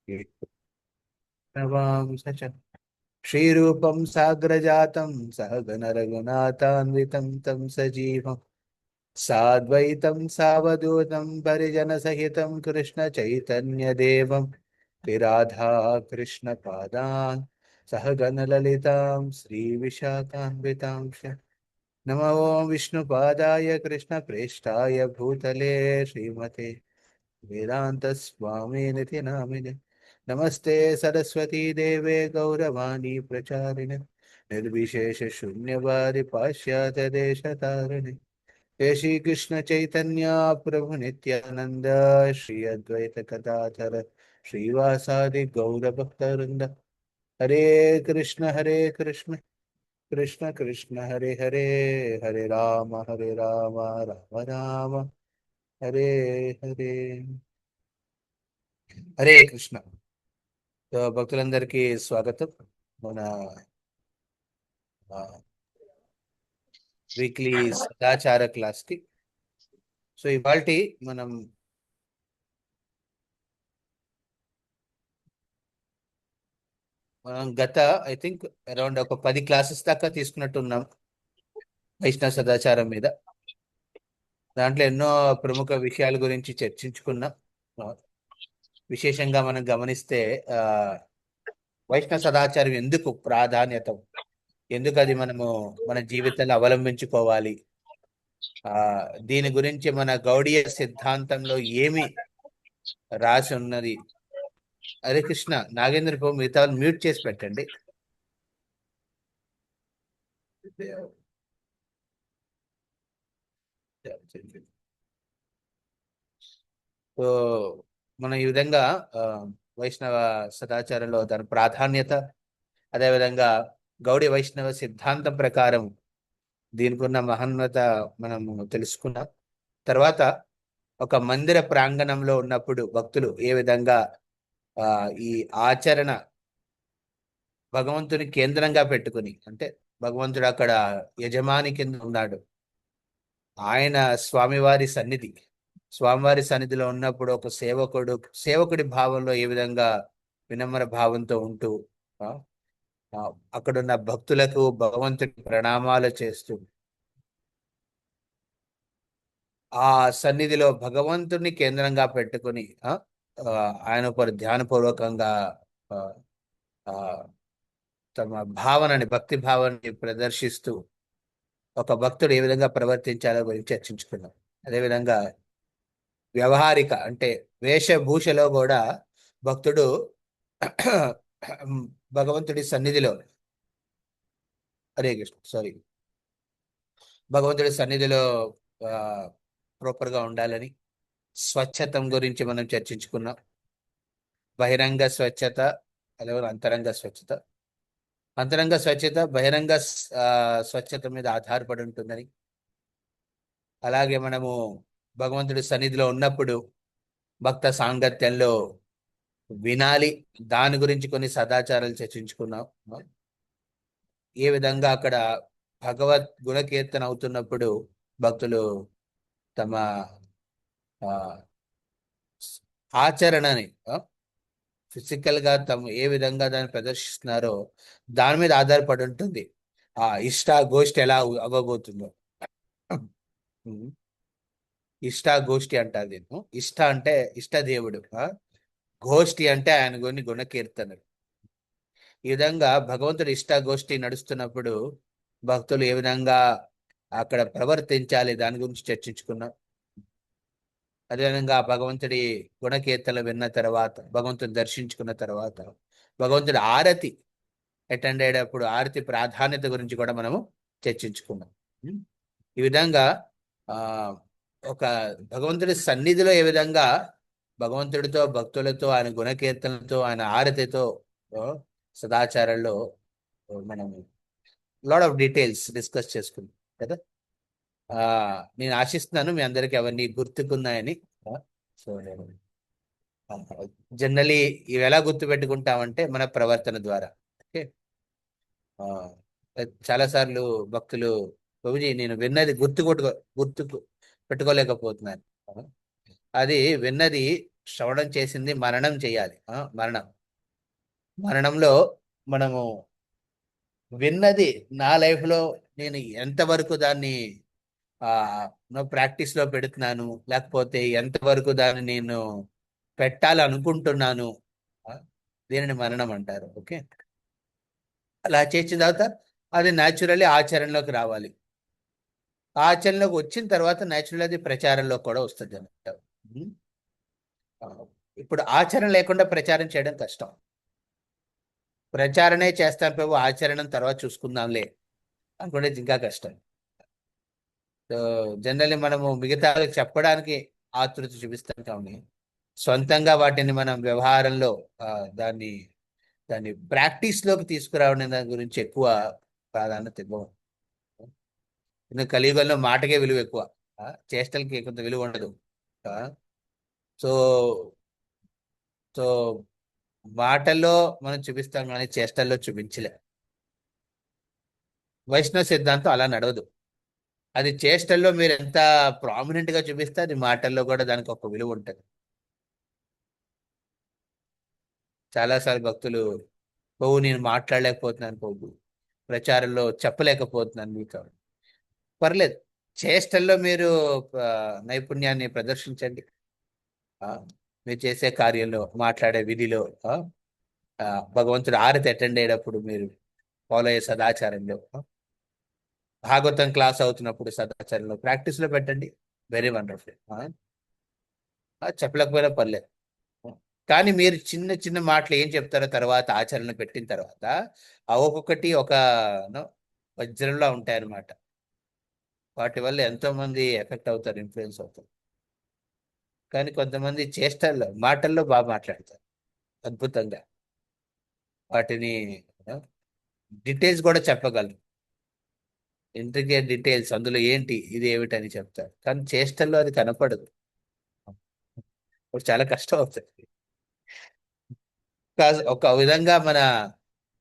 नवांश श्रीरूपं साग्रजातं सहगण रघुनाथान्वितं तं सजीवं साद्वैतं सावधूतं परिजनसहितं कृष्णचैतन्यदेवं विराधा कृष्णपादान् सहगण ललितां श्रीविशाखान्वितांश नमो विष्णुपादाय कृष्णप्रेष्ठाय भूतले श्रीमते वेदान्तस्वामिनिति नामिने नमस्ते सरस्वती देवे गौरवाणी प्रचारिणे निर्विशेषशून्यवादि पाश्चात्यदेशतारिणे हे श्रीकृष्ण चैतन्य प्रभु नित्यानंद श्री अद्वैत गदाधर श्रीवासादि गौरभक्तवृंद हरे कृष्ण कृष्ण कृष्ण हरे हरे हरे राम राम राम हरे हरे హరే కృష్ణ. సో భక్తులందరికీ స్వాగతం మన వీక్లీ సదాచార క్లాస్ కి. సో ఇవాల్టి మనం గత ఐ థింక్ అరౌండ్ ఒక 10 క్లాసెస్ దాకా తీసుకున్నట్టున్నాం వైష్ణవ సదాచారం మీద. దాంట్లో ఎన్నో ప్రముఖ విషయాల గురించి చర్చించుకున్నాం. ఆ, విశేషంగా మనం గమనిస్తే ఆ వైష్ణవ సదాచారం ఎందుకు ప్రాధాన్యత, ఎందుకు అది మనము మన జీవితంలో అవలంబించుకోవాలి, ఆ దీని గురించి మన గౌడీయ సిద్ధాంతంలో ఏమి రాసి ఉన్నది. హరే కృష్ణ. నాగేంద్ర బాబు మిగతా వాళ్ళు మ్యూట్ చేసి పెట్టండి. సో మనం ఈ విధంగా ఆ, వైష్ణవ సదాచారంలో దాని ప్రాధాన్యత, అదేవిధంగా గౌడీ వైష్ణవ సిద్ధాంతం ప్రకారం దీనికి ఉన్న మహోన్నత మనం తెలుసుకున్నాం. తర్వాత ఒక మందిర ప్రాంగణంలో ఉన్నప్పుడు భక్తులు ఏ విధంగా ఆ ఈ ఆచరణ భగవంతుని కేంద్రంగా పెట్టుకుని, అంటే భగవంతుడు అక్కడ యజమాని కింద ఉన్నాడు, ఆయన స్వామివారి సన్నిధిలో ఉన్నప్పుడు ఒక సేవకుడి భావంలో ఏ విధంగా వినమ్ర భావంతో ఉంటూ ఆ, ఆ, అక్కడున్న భక్తులకు భగవంతుడి ప్రణామాలు చేస్తూ ఆ సన్నిధిలో భగవంతుడిని కేంద్రంగా పెట్టుకుని ఆయన ఒక ధ్యానపూర్వకంగా ఆ, ఆ, తమ భావనని భక్తి భావనని ప్రదర్శిస్తూ ఒక భక్తుడు ఏ విధంగా ప్రవర్తించాలో గురించి చర్చించుకున్నాం. అదేవిధంగా వ్యవహారిక అంటే వేషభూషలో కూడా భక్తుడు భగవంతుడి సన్నిధిలో హరే కృష్ణ సారీ భగవంతుడి సన్నిధిలో ఆ ప్రాపర్ గా ఉండాలని, స్వచ్ఛతం గురించి మనం చర్చించుకున్నాం. బహిరంగ స్వచ్ఛత, అదే అంతరంగ స్వచ్ఛత బహిరంగ స్వచ్ఛత మీద ఆధారపడి ఉంటుందని, అలాగే మనము భగవంతుడి సన్నిధిలో ఉన్నప్పుడు భక్త సాంగత్యంలో వినాలి, దాని గురించి కొన్ని సదాచారాలు చర్చించుకున్నాం. ఏ విధంగా అక్కడ భగవద్ గుణకీర్తన అవుతున్నప్పుడు భక్తులు తమ ఆ, ఆచరణని ఫిజికల్ గా ఏ విధంగా దాన్ని ప్రదర్శిస్తున్నారో దాని మీద ఆధారపడి ఉంటుంది ఆ గోష్ఠి ఎలా అవ్వబోతుందో. ఉమ్. గోష్ఠి అంటారు దీన్ని. అంటే ఇష్ట దేవుడు, గోష్ఠి అంటే ఆయన కొన్ని గుణకీర్తనలు. ఈ విధంగా భగవంతుడి గోష్ఠి నడుస్తున్నప్పుడు భక్తులు ఏ విధంగా అక్కడ ప్రవర్తించాలి దాని గురించి చర్చించుకున్నాం. అదేవిధంగా భగవంతుడి గుణకీర్తనలు విన్న తర్వాత, భగవంతుని దర్శించుకున్న తర్వాత భగవంతుడి ఆరతి అటెండ్ అయ్యేటప్పుడు ఆరతి ప్రాధాన్యత గురించి కూడా మనము చర్చించుకున్నాం. ఈ విధంగా ఆ ఒక భగవంతుడి సన్నిధిలో ఏ విధంగా భగవంతుడితో భక్తులతో ఆయన గుణకీర్తనలతో ఆయన ఆరతితో సదాచారంలో మనం లాట్ ఆఫ్ డీటెయిల్స్ డిస్కస్ చేసుకున్నాం కదా. నేను ఆశిస్తున్నాను మీ అందరికి అవన్నీ గుర్తుకున్నాయని. సో నేను జనరలీ ఇవి ఎలా గుర్తు పెట్టుకుంటామంటే మన ప్రవర్తన ద్వారా. ఓకే. చాలా సార్లు భక్తులు, ప్రభుజీ నేను విన్నది గుర్తు పెట్టుకోలేకపోతున్నాను. అది విన్నది శ్రవణం చేసింది మననం చేయాలి. మరణంలో మనము విన్నది నా లైఫ్లో నేను ఎంతవరకు దాన్ని ఆ ప్రాక్టీస్ లో పెడుతున్నాను, లేకపోతే ఎంతవరకు దాన్ని నేను పెట్టాలనుకుంటున్నాను. ఆ, దీనిని మరణం అంటారు. ఓకే. అలా చేసిన తర్వాత అది న్యాచురల్లీ ఆచరణలోకి రావాలి. ఆచరణలోకి వచ్చిన తర్వాత న్యాచురల్ అది ప్రచారంలో కూడా వస్తుంది అన్నమాట. ఉం? ఆ, ఇప్పుడు ఆచరణ లేకుండా ప్రచారం చేయడం కష్టం. ప్రచారణే చేస్తాను ప్రభు, ఆచరణ తర్వాత చూసుకుందాంలే అనుకుంటే ఇంకా కష్టం. సో జనరల్లీ మనము మిగతా వాళ్ళకి చెప్పడానికి ఆతృత చూపిస్తాం కానీ సొంతంగా వాటిని మనం వ్యవహారంలో ఆ, దాన్ని దాన్ని ప్రాక్టీస్ లోకి తీసుకురావడం దాని గురించి ఎక్కువ ప్రాధాన్యత ఇవ్వం. ఇನ್ನು కలియుగంలో మాటకే విలువ ఎక్కువ. చేష్టలకి కొంత విలువ ఉండదు. ఆ, సో సో మాటల్లో మనం చూపిస్తాం కానీ చేష్టల్లో చూపించలే. వైష్ణవ సిద్ధాంతం అలా నడవదు. అది చేష్టల్లో మీరు ఎంత ప్రామినెంట్ గా చూపిస్తే అది మాటల్లో కూడా దానికి ఒక విలువ ఉంటుంది. చాలాసార్లు భక్తులు పోవు నేను మాట్లాడలేకపోతున్నాను పోవు, ప్రచారంలో చెప్పలేకపోతున్నాను మీతో. పర్లేదు, చేష్టల్లో మీరు ఆ, నైపుణ్యాన్ని ప్రదర్శించండి. ఆ, మీరు చేసే కార్యంలో మాట్లాడే విధిలో ఆ, ఆ, భగవంతుడు ఆరతి అటెండ్ అయ్యేటప్పుడు మీరు ఫాలో అయ్యే సదాచారంలో భాగవతం క్లాస్ అవుతున్నప్పుడు సదాచారంలో ప్రాక్టీస్ లో పెట్టండి. Very wonderful. చెప్పలేకపోయినా పర్లేదు. కానీ మీరు చిన్న చిన్న మాటలు ఏం చెప్తారో తర్వాత ఆచరణ పెట్టిన తర్వాత ఆ ఒక్కొక్కటి ఒక no, వజ్రంలా ఉంటాయన్నమాట. వాటి వల్ల ఎంతో మంది ఎఫెక్ట్ అవుతారు, ఇన్ఫ్లుయెన్స్ అవుతారు. కానీ కొంతమంది చేష్టల్లో మాటల్లో బాగా మాట్లాడతారు అద్భుతంగా. వాటిని డీటెయిల్స్ కూడా చెప్పగలరు. ఇంట్రికేట్ డీటెయిల్స్ అందులో ఏంటి ఇది ఏమిటని చెప్తారు, కానీ చేష్టల్లో అది కనపడదు. అప్పుడు చాలా కష్టం అవుతుంది. ఒక విధంగా మన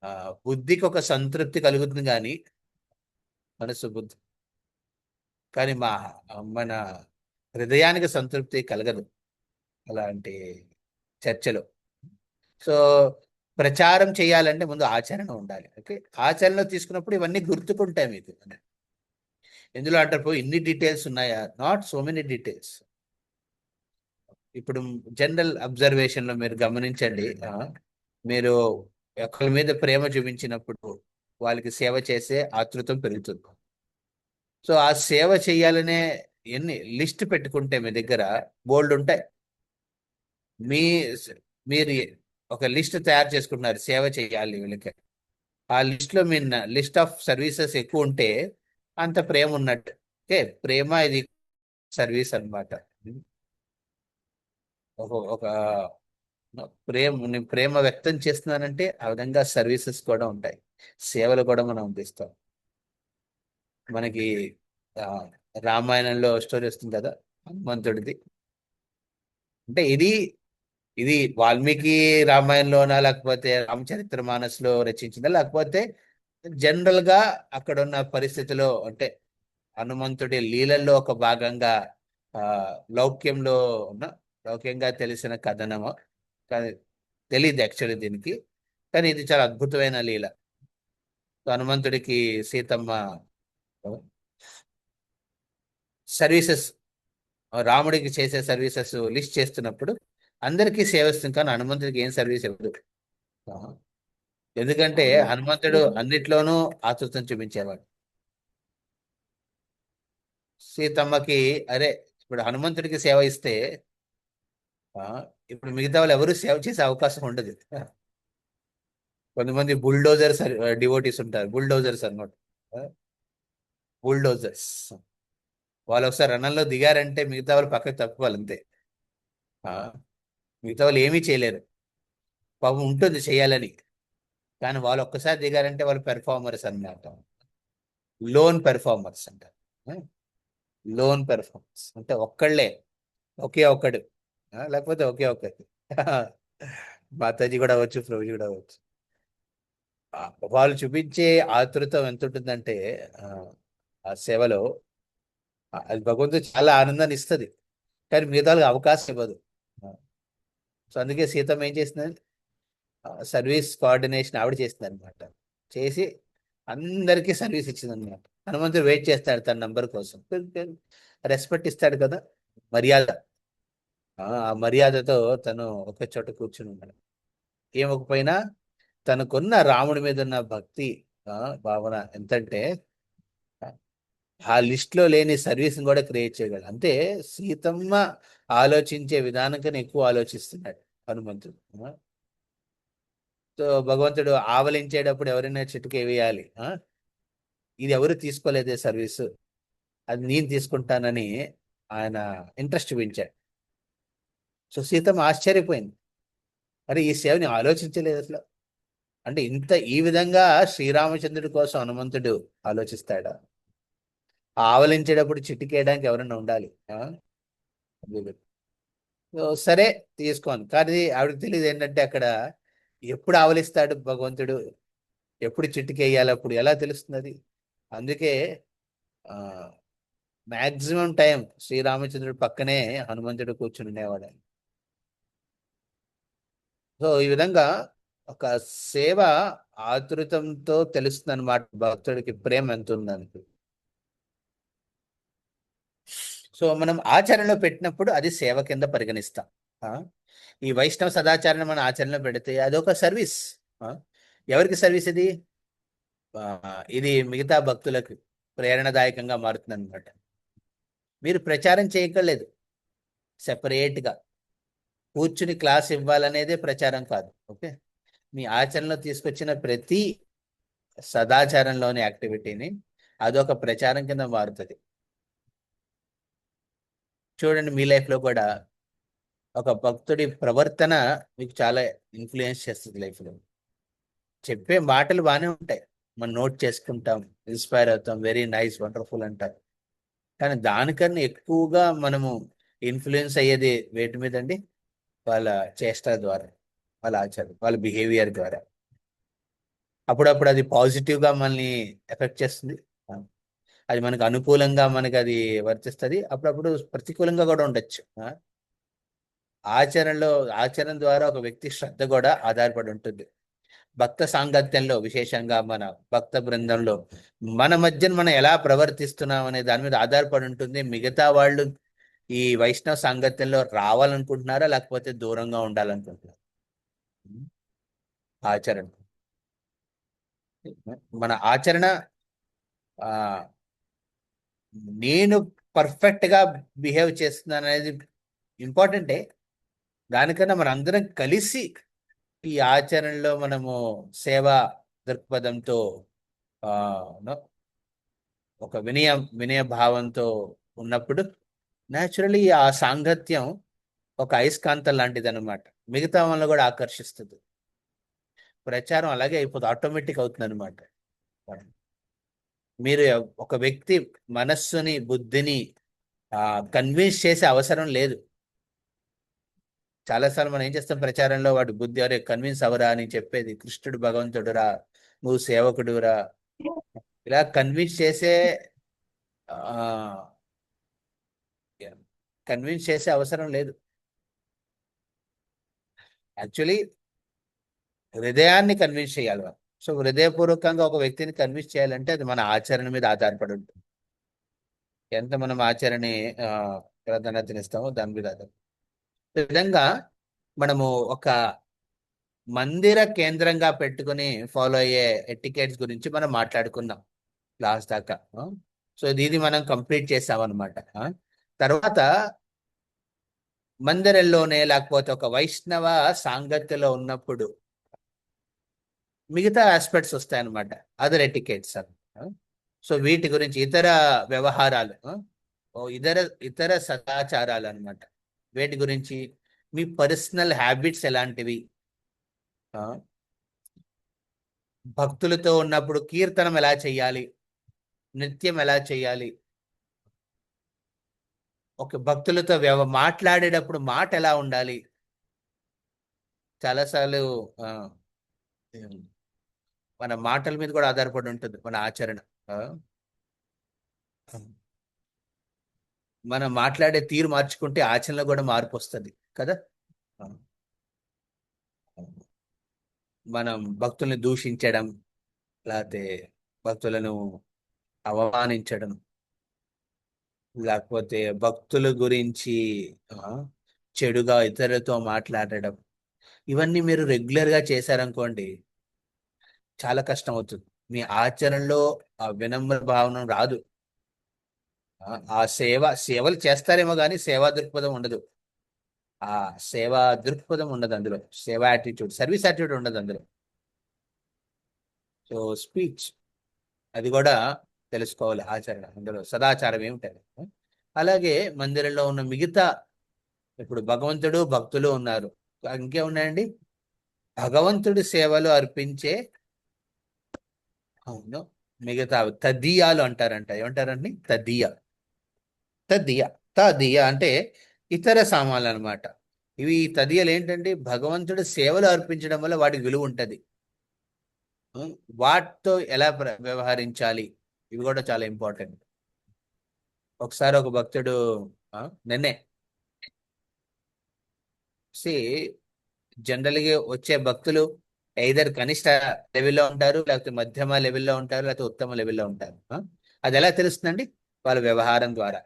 ఆ, బుద్ధికి ఒక సంతృప్తి కలుగుతుంది కానీ మనసు బుద్ధి కానీ మన హృదయానికి సంతృప్తి కలగదు అలాంటి చర్చలో. సో ప్రచారం చేయాలంటే ముందు ఆచరణ ఉండాలి. ఓకే. ఆచరణలో తీసుకున్నప్పుడు ఇవన్నీ గుర్తుకుంటాయి మీకు. ఎందులో అంటారు ఇన్ని డీటెయిల్స్ ఉన్నాయా? Not so many details. ఇప్పుడు జనరల్ అబ్జర్వేషన్ లో మీరు గమనించండి. మీరు ఒకరి మీద ప్రేమ చూపించినప్పుడు వాళ్ళకి సేవ చేసే ఆతృతం పెరుగుతుంది. సో ఆ సేవ చేయాలనే ఎన్ని లిస్ట్ పెట్టుకుంటే మీ దగ్గర బోల్డ్ ఉంటాయి. మీ మీరు ఒక లిస్ట్ తయారు చేసుకుంటున్నారు సేవ చేయాలి వీళ్ళకి. ఆ లిస్ట్ లో మీ లిస్ట్ ఆఫ్ సర్వీసెస్ ఎక్కువ ఉంటే అంత ప్రేమ ఉన్నట్టు. ఓకే. ప్రేమ ఇది సర్వీస్ అన్నమాట. ఒక నేను ప్రేమ వ్యక్తం చేస్తున్నానంటే ఆ విధంగా సర్వీసెస్ కూడా ఉంటాయి, సేవలు కూడా మనం అందిస్తాం. మనకి ఆ, రామాయణంలో స్టోరీ వస్తుంది కదా హనుమంతుడిది. అంటే ఇది ఇది వాల్మీకి రామాయణంలోనా, లేకపోతే రామచరిత్ర మానస్లో రచించిందా, లేకపోతే జనరల్ గా అక్కడ ఉన్న పరిస్థితిలో అంటే హనుమంతుడి లీలల్లో ఒక భాగంగా ఆ లౌక్యంలో ఉన్న లౌక్యంగా తెలిసిన కథనమో కానీ తెలియదు యాక్చువల్లీ దీనికి. కానీ ఇది చాలా అద్భుతమైన లీల. హనుమంతుడికి సీతమ్మ సర్వీసెస్, రాముడికి చేసే సర్వీసెస్ లిస్ట్ చేస్తున్నప్పుడు అందరికీ సేవ ఇస్తుంది కానీ హనుమంతుడికి ఏం సర్వీస్ ఇవ్వదు. ఆ, ఎందుకంటే హనుమంతుడు అన్నిట్లోనూ ఆతృతను చూపించేవాడు. సీతమ్మకి అరే ఇప్పుడు హనుమంతుడికి సేవ ఇస్తే ఆ, ఇప్పుడు మిగతా వాళ్ళు ఎవరు సేవ చేసే అవకాశం ఉండదు. కొంతమంది బుల్డోజర్స్ డివోటీస్ ఉంటారు, బుల్డోజర్స్ అన్నమాట. బుల్డోజర్స్ వాళ్ళు ఒకసారి రణంలో దిగారంటే మిగతా వాళ్ళు పక్కకు తప్పుకోవాలి అంతే. ఆ, మిగతా వాళ్ళు ఏమీ చేయలేరు. పాపం ఉంటుంది చేయాలని, కానీ వాళ్ళు ఒక్కసారి దిగారంటే వాళ్ళు పెర్ఫార్మర్స్ అన్నమాట. లోన్ పెర్ఫార్మర్స్ అంటారు. లోన్ పెర్ఫార్మర్స్ అంటే ఒక్కళ్ళే, ఒకే ఒక్కడు. లేకపోతే ఒకే ఒక్కటి. మాతాజీ కూడా అవ్వచ్చు, ప్రభుజీ కూడా అవ్వచ్చు. ఆ, వాళ్ళు చూపించే ఆతృత ఎంత ఉంటుందంటే ఆ, ఆ సేవలో అది భగవంతుడు చాలా ఆనందాన్ని ఇస్తుంది కానీ మిగతా వాళ్ళకి అవకాశం ఇవ్వదు. సో అందుకే సీతమ్మ ఏం చేసింది, సర్వీస్ కోఆర్డినేషన్ ఆవిడ చేసింది అనమాట. చేసి అందరికీ సర్వీస్ ఇచ్చింది అనమాట. హనుమంతుడు వెయిట్ చేస్తాడు తన నంబర్ కోసం, రెస్పెక్ట్ ఇస్తాడు కదా, మర్యాద. ఆ మర్యాదతో తను ఒక చోట కూర్చుని ఉన్నాడు. ఏమకపోయినా తనకున్న రాముడి మీద ఉన్న భక్తి ఆ, భావన ఎంతంటే ఆ లిస్ట్ లో లేని సర్వీస్ కూడా క్రియేట్ చేయగలడు. అంటే సీతమ్మ ఆలోచించే విధానం కన్నా ఎక్కువ ఆలోచిస్తున్నాడు హనుమంతుడు. సో భగవంతుడు ఆవలించేటప్పుడు ఎవరైనా చిటికే వేయాలి, ఇది ఎవరు తీసుకోలేదే సర్వీసు, అది నేను తీసుకుంటానని ఆయన ఇంట్రెస్ట్ చూపించాడు. సో సీతమ్మ ఆశ్చర్యపోయింది, మరి ఈ సేవని ఆలోచించలేదు అసలు. అంటే ఇంత ఈ విధంగా శ్రీరామచంద్రుడి కోసం హనుమంతుడు ఆలోచిస్తాడా? ఆవలించేటప్పుడు చిటికేయడానికి ఎవరైనా ఉండాలి. సో సరే తీసుకోను, కానీ ఆవిడకి తెలియదు ఏంటంటే అక్కడ ఎప్పుడు ఆవలిస్తాడు భగవంతుడు, ఎప్పుడు చిటికేయాలి, అప్పుడు ఎలా తెలుస్తుంది అది. అందుకే ఆ మాక్సిమం టైం శ్రీరామచంద్రుడి పక్కనే హనుమంతుడు కూర్చుని ఉండేవాడు. సో ఈ విధంగా ఒక సేవ ఆతృతంతో తెలుస్తుంది అనమాట భక్తుడికి ప్రేమ ఎంత ఉందని. సో మనం ఆచరణలో పెట్టినప్పుడు అది సేవ కింద పరిగణిస్తాం. ఆ, ఈ వైష్ణవ సదాచారాన్ని మనం ఆచరణలో పెడితే అదొక సర్వీస్. ఆ, ఎవరికి సర్వీస్ ఇది? ఆ, ఇది మిగతా భక్తులకు ప్రేరణదాయకంగా మారుతుంది అనమాట. మీరు ప్రచారం చేయక్కర్లేదు, సెపరేట్గా కూర్చుని క్లాస్ ఇవ్వాలనేదే ప్రచారం కాదు. ఓకే, మీ ఆచరణలో తీసుకొచ్చిన ప్రతి సదాచారంలోని యాక్టివిటీని అదొక ప్రచారం కింద మారుతుంది. చూడండి మీ లైఫ్లో కూడా ఒక భక్తుడి ప్రవర్తన మీకు చాలా ఇన్ఫ్లుయెన్స్ చేస్తుంది లైఫ్లో. చెప్పే మాటలు బాగానే ఉంటాయి, మనం నోట్ చేసుకుంటాం, ఇన్స్పైర్ అవుతాం, వెరీ నైస్ వండర్ఫుల్ అంటారు. కానీ దానికన్నా ఎక్కువగా మనము ఇన్ఫ్లుయెన్స్ అయ్యేది వేటి మీద అండి? వాళ్ళ చేష్ట ద్వారా, వాళ్ళ ఆచారం, వాళ్ళ బిహేవియర్ ద్వారా. అప్పుడప్పుడు అది పాజిటివ్గా మనల్ని ఎఫెక్ట్ చేస్తుంది, అది మనకు అనుకూలంగా మనకి అది వర్తిస్తుంది, అప్పుడప్పుడు ప్రతికూలంగా కూడా ఉండొచ్చు. ఆచరణలో ఆచరణ ద్వారా ఒక వ్యక్తి శ్రద్ధ కూడా ఆధారపడి ఉంటుంది. భక్త సాంగత్యంలో విశేషంగా మన భక్త బృందంలో మన మధ్యన మనం ఎలా ప్రవర్తిస్తున్నాం అనే దాని మీద ఆధారపడి ఉంటుంది మిగతా వాళ్ళు ఈ వైష్ణవ సాంగత్యంలో రావాలనుకుంటున్నారా లేకపోతే దూరంగా ఉండాలనుకుంటున్నారా. ఆచరణ, మన ఆచరణ ఆ నేను పర్ఫెక్ట్ గా బిహేవ్ చేస్తున్నాను అనేది ఇంపార్టెంటే. దానికన్నా మన అందరం కలిసి ఈ ఆచరణలో మనము సేవా దృక్పథంతో ఆ ను ఒక వినయ భావంతో ఉన్నప్పుడు న్యాచురలీ ఆ సాంగత్యం ఒక అయస్కాంతం లాంటిది అనమాట, మిగతా వాళ్ళని కూడా ఆకర్షిస్తుంది. ప్రచారం అలాగే అయిపోతుంది, ఆటోమేటిక్ అవుతుంది అనమాట. మీరు ఒక వ్యక్తి మనస్సుని బుద్ధిని కన్విన్స్ చేసే అవసరం లేదు. చాలాసార్లు మనం ఏం చేస్తాం ప్రచారంలో, వాడి బుద్ధి అరే కన్విన్స్ అవరా అని చెప్పేది, కృష్ణుడు భగవంతుడురా, నువ్వు సేవకుడురా, ఇలా కన్విన్స్ చేసే ఆ కన్విన్స్ చేసే అవసరం లేదు. యాక్చువల్లీ హృదయాన్ని కన్విన్స్ చేయాలి మనం. సో హృదయపూర్వకంగా ఒక వ్యక్తిని కన్విన్స్ చేయాలంటే అది మన ఆచరణ మీద ఆధారపడి ఉంటుంది. ఎంత మనం ఆచరణని ఆ ప్రాధాన్యతనిస్తామో దాని మీద ఆధారపడి. ఈ విధంగా మనము ఒక మందిర కేంద్రంగా పెట్టుకుని ఫాలో అయ్యే ఎటికెట్స్ గురించి మనం మాట్లాడుకున్నాం క్లాస్ దాకా. సో ఇది మనం కంప్లీట్ చేసామన్నమాట. తర్వాత మందిరంలోనే లేకపోతే ఒక వైష్ణవ సాంగత్యలో ఉన్నప్పుడు మిగతా ఆస్పెక్ట్స్ వస్తాయన్నమాట, అదర్ ఎటికెట్స్ అని. సో వీటి గురించి ఇతర వ్యవహారాలు, ఇతర ఇతర సదాచారాలు అన్నమాట. వీటి గురించి మీ పర్సనల్ హ్యాబిట్స్ ఎలాంటివి, ఆ, భక్తులతో ఉన్నప్పుడు కీర్తనం ఎలా చేయాలి, నృత్యం ఎలా చేయాలి, ఒక భక్తులతో మాట్లాడేటప్పుడు మాట ఎలా ఉండాలి. చాలాసార్లు ఆ, మన మాటల మీద కూడా ఆధారపడి ఉంటుంది మన ఆచరణ. ఆ, మనం మాట్లాడే తీరు మార్చుకుంటే ఆచరణలో కూడా మార్పు వస్తుంది కదా. మనం భక్తుల్ని దూషించడం, లేకపోతే భక్తులను అవమానించడం, లేకపోతే భక్తుల గురించి ఆ, చెడుగా ఇతరులతో మాట్లాడడం, ఇవన్నీ మీరు రెగ్యులర్ గా చేశారనుకోండి, చాలా కష్టం అవుతుంది. మీ ఆచరణలో ఆ వినమ్ర భావన రాదు. ఆ సేవలు చేస్తారేమో కానీ సేవా దృక్పథం ఉండదు. ఆ సేవా దృక్పథం ఉండదు అందులో. సేవా యాటిట్యూడ్, సర్వీస్ యాటిట్యూడ్ ఉండదు అందులో. సో స్పీచ్ అది కూడా తెలుసుకోవాలి. ఆచరణ అందులో సదాచారం ఏమిటది. అలాగే మందిరంలో ఉన్న మిగతా, ఇప్పుడు భగవంతుడు భక్తులు ఉన్నారు, ఇంకేమున్నాయండి? భగవంతుడి సేవలు అర్పించే, అవును, మిగతా తదియాలు అంటారంట. ఏమంటారండి? తదియ. తదియ. తదియ అంటే ఇతర సామాన్లు అన్నమాట. ఇవి తదియలు ఏంటంటే భగవంతుడి సేవలు అర్పించడం వల్ల వాటికి విలువ ఉంటది. ఉం? వాటితో ఎలా వ్యవహరించాలి, ఇవి కూడా చాలా ఇంపార్టెంట్. ఒకసారి ఒక భక్తుడు ఆ, నిన్నే సి జనరల్గా వచ్చే భక్తులు ఐదర్ కనిష్ట లెవెల్లో ఉంటారు, లేకపోతే మధ్యమ లెవెల్లో ఉంటారు, లేకపోతే ఉత్తమ లెవెల్లో ఉంటారు. అది ఎలా తెలుస్తుందండి? వాళ్ళ వ్యవహారం ద్వారా,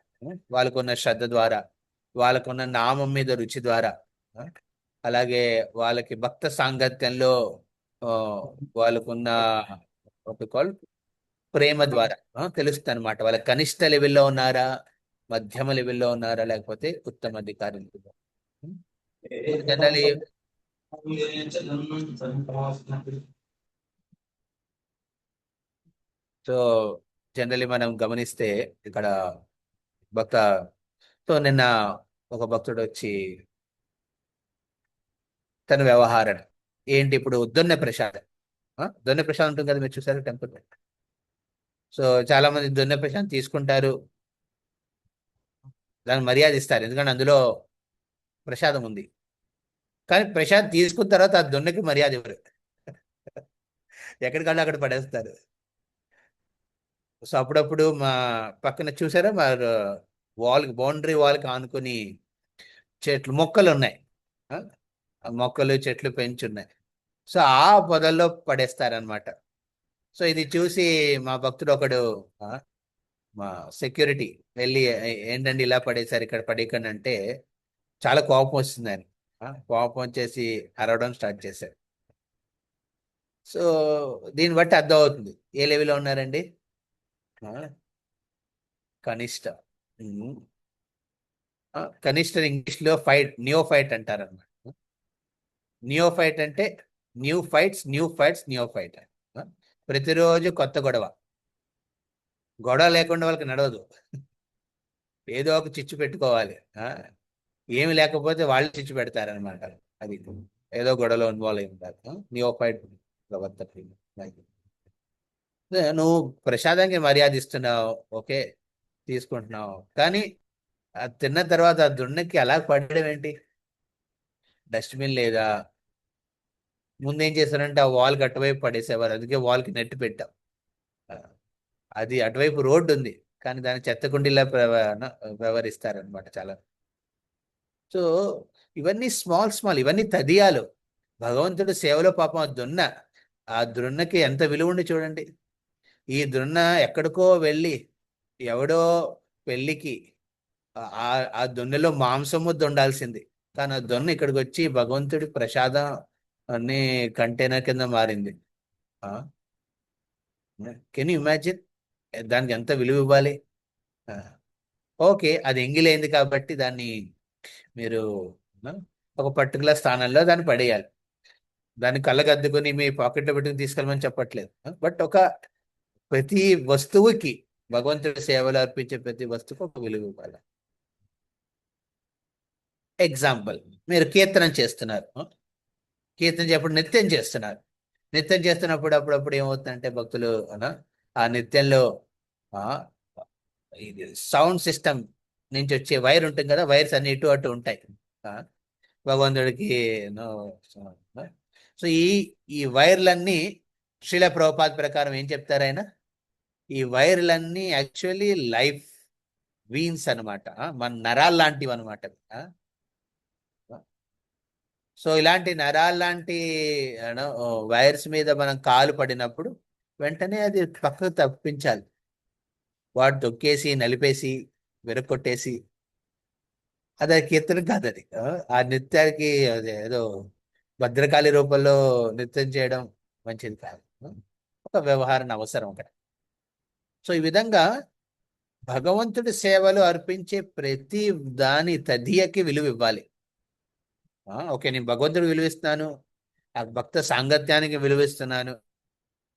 వాళ్ళకున్న శ్రద్ధ ద్వారా, వాళ్ళకున్న నామం మీద రుచి ద్వారా, ఆ, అలాగే వాళ్ళకి భక్త సాంగత్యంలో ఆ, వాళ్ళకున్న ఒక కాల్ ప్రేమ ద్వారా తెలుస్తుంది అనమాట. వాళ్ళ కనిష్ట లెవెల్లో ఉన్నారా, మధ్యమ లెవెల్లో ఉన్నారా, లేకపోతే ఉత్తమ అధికారి level లో. జనరల్లీ సో జనరల్లీ మనం గమనిస్తే ఇక్కడ భక్త సో నిన్న ఒక భక్తుడు వచ్చి తన వ్యవహారం ఏంటి, ఇప్పుడు దొన్నె ప్రసాదం, దొన్నె ప్రసాదం ఉంటుంది కదా, మీరు చూసారు టెంపుల్. సో చాలా మంది దొన్నె ప్రసాదం తీసుకుంటారు, దానికి మర్యాద ఇస్తారు, ఎందుకంటే అందులో ప్రసాదం ఉంది. కానీ ప్రసాదం తీసుకున్న తర్వాత ఆ దొన్నెకి మర్యాద ఇవ్వరు. ఎక్కడికన్నా అక్కడ పడేస్తారు. సో అప్పుడప్పుడు మా పక్కన చూసారా, మా బౌండరీ వాల్కి ఆనుకొని చెట్లు మొక్కలు ఉన్నాయి. ఆ ఆ మొక్కలు చెట్లు పెంచున్నాయి. సో ఆ పొదల్లో పడేస్తారనమాట. సో ఇది చూసి మా భక్తుడు ఒకడు, ఆ, మా సెక్యూరిటీ వెళ్ళి ఏంటండి ఇలా పడేశారు ఇక్కడ, పడేయకండి అంటే చాలా కోపం వస్తుంది ఆయన. కోపం వచ్చేసి అరవడం స్టార్ట్ చేశారు. సో దీన్ని బట్టి అర్థం అవుతుంది ఏ లెవెల్లో ఉన్నారండి. ఆ, కనిష్ట. ఉమ్. కనిష్ట ఇంగ్లీష్ లో ఫైట్, నియో ఫైట్ అంటారు అనమాట. నియో ఫైట్ అంటే new fights, new fights, neo fight. ప్రతిరోజు కొత్త గొడవ. గొడవ లేకుండా వాళ్ళకి నడవదు. ఏదో ఒక చిచ్చు పెట్టుకోవాలి. ఏమి లేకపోతే వాళ్ళు చిచ్చు పెడతారనమాట. అది ఏదో గొడవలో ఇన్వాల్వ్ అయి ఉంటారు. నియో ఫైట్ ప్రవర్తన. నువ్వు ప్రసాదానికి మర్యాద ఇస్తున్నావు, ఓకే, తీసుకుంటున్నావు, కానీ అది తిన్న తర్వాత ఆ దున్నకి అలా పడడం ఏంటి? డస్ట్బిన్ లేదా? ముందు ఏం చేశారంటే ఆ వాల్ కి అటువైపు పడేసేవారు, అందుకే వాల్ కి నెట్ పెట్టాం. ఆ, అది అటువైపు రోడ్డు ఉంది, కానీ దాన్ని చెత్త కుండీలా వ్యవహరిస్తారనమాట చాలా. సో ఇవన్నీ స్మాల్ స్మాల్, ఇవన్నీ తదియాలు. భగవంతుడు సేవలో పాపం ఆ దున్న, ఆ దున్నకి ఎంత విలువ ఉండి చూడండి. ఈ దున్న ఎక్కడికో వెళ్ళి ఎవడో పెళ్ళికి ఆ ఆ దొన్నెలో మాంసం ముద్ద ఉండాల్సింది, కానీ ఆ దొన్న ఇక్కడికి వచ్చి భగవంతుడి ప్రసాదం అన్ని కంటైనర్ కింద మారింది. Can you imagine? దానికి ఎంత విలువ ఇవ్వాలి? ఆ, ఓకే, అది ఎంగిలైంది కాబట్టి దాన్ని మీరు ఆ, ఒక పర్టికులర్ స్థానంలో దాన్ని పడేయాలి. దాన్ని కళ్ళగద్దుకుని మీ పాకెట్లో పెట్టుకుని తీసుకెళ్ళమని చెప్పట్లేదు. బట్ ఒక ప్రతి వస్తువుకి, భగవంతుడి సేవలు అర్పించే ప్రతి వస్తువుకి ఒక విలువ ఇవ్వాలి. ఎగ్జాంపుల్, మీరు కీర్తనం చేస్తున్నారు. కీర్తన చెప్పడం నిత్యం చేస్తున్నారు. నిత్యం చేస్తున్నప్పుడు అప్పుడప్పుడు ఏమవుతుందంటే భక్తులు ఆ నిత్యంలో ఆ, ఇది సౌండ్ సిస్టమ్ నుంచి వచ్చే వైర్ ఉంటుంది కదా, వైర్స్ అన్ని ఇటు అటు ఉంటాయి. ఆ, భగవంతుడికి నో, సో ఈ వైర్లన్నీ శ్రీల ప్రభుపాద్ ప్రకారం ఏం చెప్తారు ఆయన? ఈ వైర్లన్నీ యాక్చువల్లీ లైఫ్ వీన్స్ అనమాట. మన నరాలు లాంటివి అనమాట. సో ఇలాంటి నరాలు లాంటి వైర్స్ మీద మనం కాలు పడినప్పుడు వెంటనే అది పక్కకు తప్పించాలి. వాడు తొక్కేసి నలిపేసి విరగొట్టేసి అది కీర్తన కాదు అది. ఆ నృత్యానికి అది ఏదో భద్రకాళి రూపంలో నృత్యం చేయడం మంచిది కాదు. ఒక వ్యవహారం అవసరం అక్కడ. సో ఈ విధంగా భగవంతుడి సేవలు అర్పించే ప్రతి దాని తదియకి విలువ ఇవ్వాలి. ఓకే, నేను భగవంతుడికి విలువిస్తున్నాను, ఆ భక్త సాంగత్యానికి విలువిస్తున్నాను,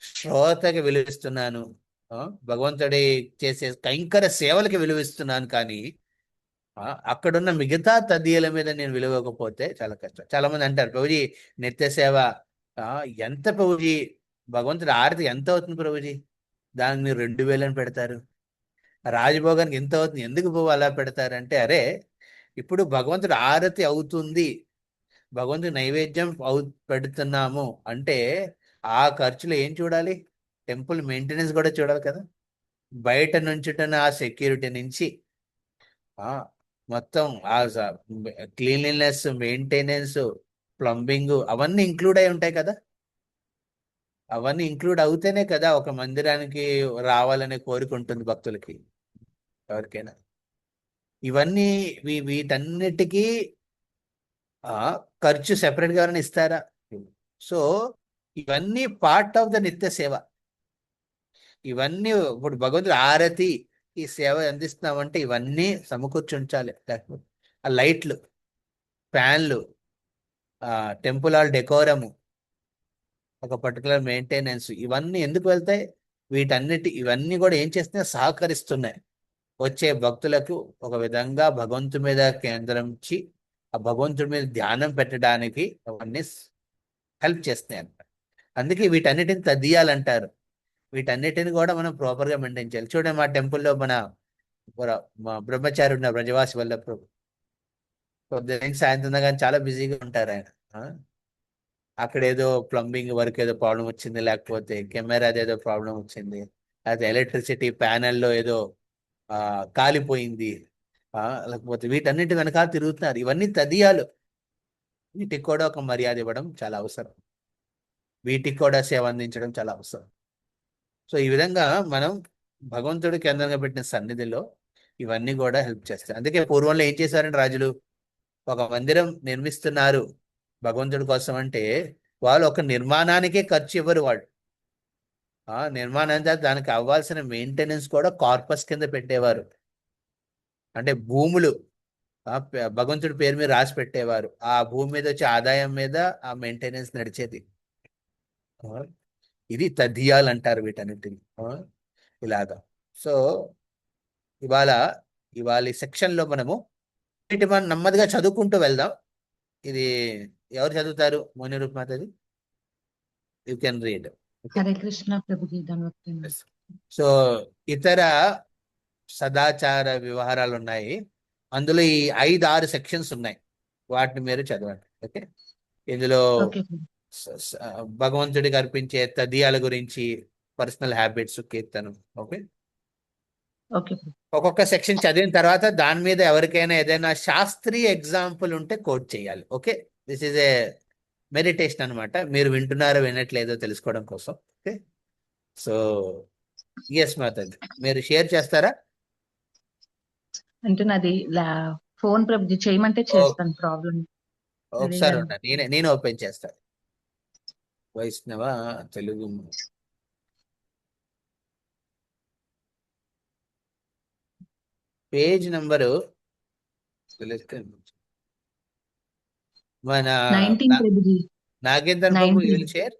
శ్రోతకి విలువిస్తున్నాను, ఆ, భగవంతుడి చేసే కైంకర సేవలకి విలువిస్తున్నాను. కానీ అక్కడున్న మిగతా తదియల మీద నేను విలువకపోతే చాలా కష్టం. చాలా మంది అంటారు, ప్రభుజీ నిత్య సేవ ఆ, ఎంత ప్రభుజీ, భగవంతుడి ఆరతి ఎంత అవుతుంది ప్రభుజీ, దానికి మీరు 2000 అని పెడతారు. రాజభోగానికి ఎంత అవుతుంది, ఎందుకు పువ్వు అలా పెడతారంటే, అరే ఇప్పుడు భగవంతుడు ఆరతి అవుతుంది, భగవంతుడి నైవేద్యం పెడుతున్నాము అంటే ఆ ఖర్చులు ఏం చూడాలి? టెంపుల్ మెయింటెనెన్స్ కూడా చూడాలి కదా. బయట నుంచుటున్న ఆ సెక్యూరిటీ నుంచి ఆ మొత్తం ఆ క్లీన్లీనెస్, మెయింటెనెన్స్, ప్లంబింగ్ అవన్నీ ఇంక్లూడ్ అయి ఉంటాయి కదా. అవన్నీ ఇంక్లూడ్ అవుతేనే కదా ఒక మందిరానికి రావాలనే కోరిక ఉంటుంది భక్తులకి, ఎవరికైనా. ఇవన్నీ వీటన్నిటికీ ఖర్చు సెపరేట్ గా ఎవరైనా ఇస్తారా? సో ఇవన్నీ పార్ట్ ఆఫ్ ద నిత్య సేవ. ఇవన్నీ ఇప్పుడు భగవంతుడు ఆరతి ఈ సేవ అందిస్తున్నామంటే ఇవన్నీ సమకూర్చుంచాలి. లేకపోతే ఆ లైట్లు, ఫ్యాన్లు, టెంపుల్ హాల్ డెకోరము, ఒక పర్టికులర్ మెయింటెనెన్స్, ఇవన్నీ ఎందుకు వెళ్తాయి? ఇవన్నీ కూడా ఏం చేస్తున్నాయి? సహకరిస్తున్నాయి వచ్చే భక్తులకు ఒక విధంగా భగవంతుడి మీద కేంద్రించి ఆ భగవంతుడి మీద ధ్యానం పెట్టడానికి అవన్నీ హెల్ప్ చేస్తున్నాయి అన్నమాట. అందుకే వీటన్నిటిని తదియాలంటారు. వీటన్నిటిని కూడా మనం ప్రాపర్ గా మెయింటైన్ చేయాలి. చూడండి, మా టెంపుల్లో మా బ్రహ్మచారి ఉన్న బ్రజవాసి వల్ల పొద్దున్న సాయంత్రం దాకా కానీ చాలా బిజీగా ఉంటారు ఆయన. ఆ, అక్కడ ఏదో ప్లంబింగ్ వర్క్ ఏదో ప్రాబ్లం వచ్చింది, లేకపోతే కెమెరా ఏదో ప్రాబ్లం వచ్చింది, లేకపోతే ఎలక్ట్రిసిటీ ప్యానెల్లో ఏదో ఆ కాలిపోయింది, లేకపోతే వీటన్నిటి వెనకాల తిరుగుతున్నారు. ఇవన్నీ తదియాలు. వీటికి కూడా ఒక మర్యాద ఇవ్వడం చాలా అవసరం. వీటికి కూడా సేవ అందించడం చాలా అవసరం. సో ఈ విధంగా మనం భగవంతుడి కేంద్రంగా పెట్టిన సన్నిధిలో ఇవన్నీ కూడా హెల్ప్ చేస్తాయి. అందుకే పూర్వంలో ఏం చేశారంటే రాజులు, ఒక మందిరం నిర్మిస్తున్నారు భగవంతుడి కోసం అంటే వాళ్ళు ఒక నిర్మాణానికే ఖర్చు ఇవ్వరు. వాళ్ళు నిర్మాణం దానికి అవ్వాల్సిన మెయింటెనెన్స్ కూడా కార్పస్ కింద పెట్టేవారు. అంటే భూములు భగవంతుడి పేరు మీద రాసి పెట్టేవారు. ఆ భూమి మీద వచ్చే ఆదాయం మీద ఆ మెయింటెనెన్స్ నడిచేది. ఇది తదియాలు అంటారు వీటన్నిటిని. ఇలాగా. సో ఇవాళ ఇవాళ ఈ సెక్షన్ లో మనము వీటి మనం నెమ్మదిగా చదువుకుంటూ వెళ్దాం. ఇది ఎవరు చదువుతారు? మోని మాతది, you can read. Hare Krishna Prabhuji, ధన్యవాదాలు. సో ఇతర సదాచార వ్యవహారాలు ఉన్నాయి, అందులో ఈ 5-6 సెక్షన్స్ ఉన్నాయి, వాటిని మీరు చదవండి. ఓకే, ఇందులో భగవంతుడికి అర్పించే తదియాల గురించి, పర్సనల్ హ్యాబిట్స్, కీర్తనం. ఓకే, ఒక్కొక్క సెక్షన్ చదివిన తర్వాత దాని మీద ఎవరికైనా ఏదైనా శాస్త్రీయ ఎగ్జాంపుల్ ఉంటే కోట్ చేయాలి. Okay, this is a meditation అనమాట. మీరు వింటున్నారో వినట్లేదో తెలుసుకోవడం కోసం. ఓకే, సో ఎస్ మాతాజీ, మీరు షేర్ చేస్తారా? అంటే నాది ఫోన్ ప్రభుజీ, చేయమంటే చేస్తాను, ప్రాబ్లం. ఒకసారి నేను ఓపెన్ చేస్తాను. వైష్ణవ తెలుగు పేజ్ నంబరు మన 19 ప్రభుజీ. నాగేంద్ర బాబు, యూ విల్ షేర్.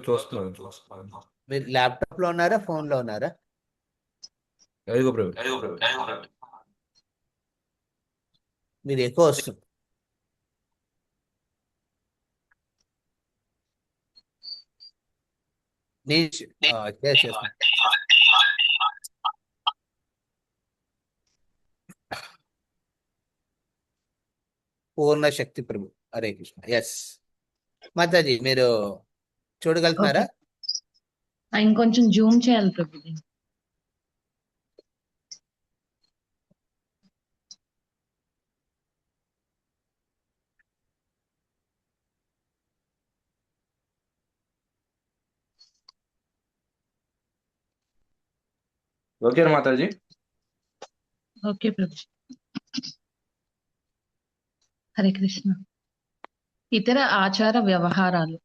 చూస్తున్నాను. మీరు ల్యాప్టాప్ లో ఉన్నారా, ఫోన్ లో ఉన్నారా? మీరు ఎక్కువ వస్తుంది. పూర్ణ శక్తి ప్రభు, హరే కృష్ణ. ఎస్ మాతాజీ, మీరు చూడగలుగుతున్నారా? ఇంకొంచెం జూమ్ చేయాలి ప్రభుజీ. ఓకే మాతాజీ. ఓకే ప్రభుజీ. హరే కృష్ణ. ఇతర ఆచార వ్యవహారాలు.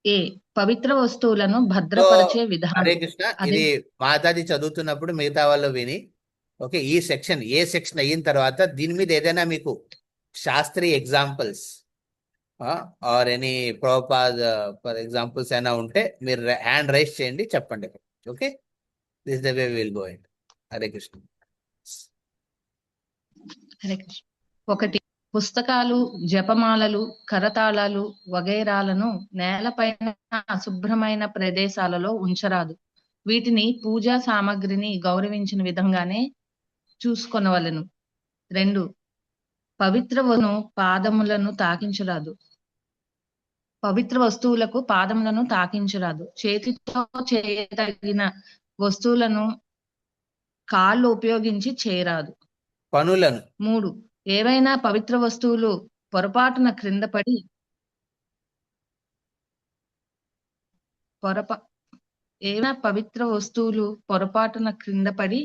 ఏ పవిత్ర వస్తువులను సో భద్రపరిచే హరే విధానం. కృష్ణ, అదే ఇది మాతాజీ చదువుతున్నప్పుడు మిగతా వాళ్ళు విని, ఓకే, ఈ సెక్షన్ ఏ సెక్షన్ అయిన తర్వాత దీని మీద ఏదైనా మీకు శాస్త్రీయ examples or any propose for examples అయినా ఉంటే మీరు హ్యాండ్ రైజ్ చేయండి, చెప్పండి. Okay, this the way will go it. Hare Krishna. Hare Krishna. 1. పుస్తకాలు, జపమాలలు, కరతాళాలు వగైరాలను నేలపైన అశుభ్రమైన ప్రదేశాలలో ఉంచరాదు. వీటిని పూజా సామగ్రిని గౌరవించిన విధంగానే చూసుకొనవలెను. 2. పవిత్ర పాదములను తాకించరాదు. పవిత్ర వస్తువులకు పాదములను తాకించరాదు. చేతితో చేయదగిన వస్తువులను కాళ్ళు ఉపయోగించి చేయరాదు. పనులను 3. ఏవైనా పవిత్ర వస్తువులు పొరపాటున క్రింద పడి ఏవైనా పవిత్ర వస్తువులు పొరపాటున క్రింద పడి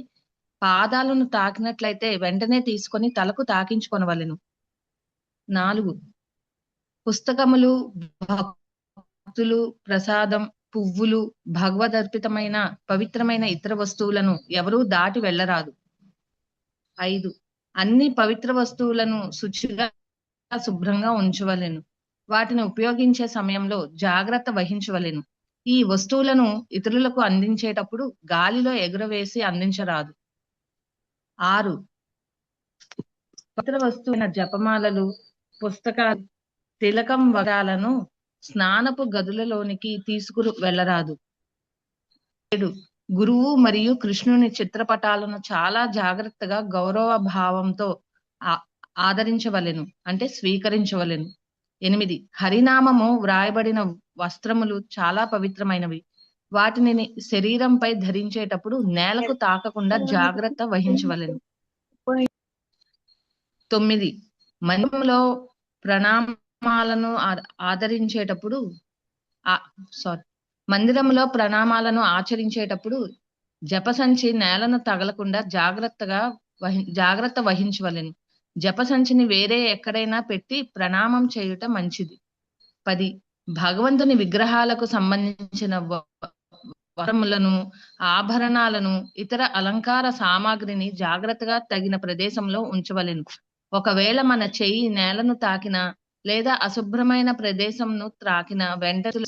పాదాలను తాకినట్లయితే వెంటనే తీసుకొని తలకు తాకించుకొనవలెను. 4. పుస్తకములు, భక్తులు, ప్రసాదం, పువ్వులు, భగవదర్పితమైన పవిత్రమైన ఇతర వస్తువులను ఎవరూ దాటి వెళ్ళరాదు. 5. అన్ని పవిత్ర వస్తువులను శుచిగా శుభ్రంగా ఉంచవలెను. వాటిని ఉపయోగించే సమయంలో జాగ్రత్త వహించవలెను. ఈ వస్తువులను ఇతరులకు అందించేటప్పుడు గాలిలో ఎగురవేసి అందించరాదు. 6. పవిత్ర వస్తువైన జపమాలలు, పుస్తకాలు, తిలకం వగైరాలను స్నానపు గదులలోనికి తీసుకు వెళ్ళరాదు. 7. గురువు మరియు కృష్ణుని చిత్రపటాలను చాలా జాగ్రత్తగా గౌరవ భావంతో ఆదరించవలెను, అంటే స్వీకరించవలెను. 8. హరినామము వ్రాయబడిన వస్త్రములు చాలా పవిత్రమైనవి. వాటిని శరీరంపై ధరించేటప్పుడు నేలకు తాకకుండా జాగ్రత్త వహించవలెను. 9. మందిరంలో ప్రణామాలను ఆదరించేటప్పుడు మందిరంలో ప్రణామాలను ఆచరించేటప్పుడు జపసంచి నేలను తగలకుండా జాగ్రత్త వహించవలెను. జపసంచిని వేరే ఎక్కడైనా పెట్టి ప్రణామం చేయుట మంచిది. 10. భగవంతుని విగ్రహాలకు సంబంధించిన వరములను, ఆభరణాలను, ఇతర అలంకార సామాగ్రిని జాగ్రత్తగా తగిన ప్రదేశంలో ఉంచవలెను. ఒకవేళ మన చెయ్యి నేలను తాకిన లేదా అశుభ్రమైన ప్రదేశంను త్రాకిన వెంటనే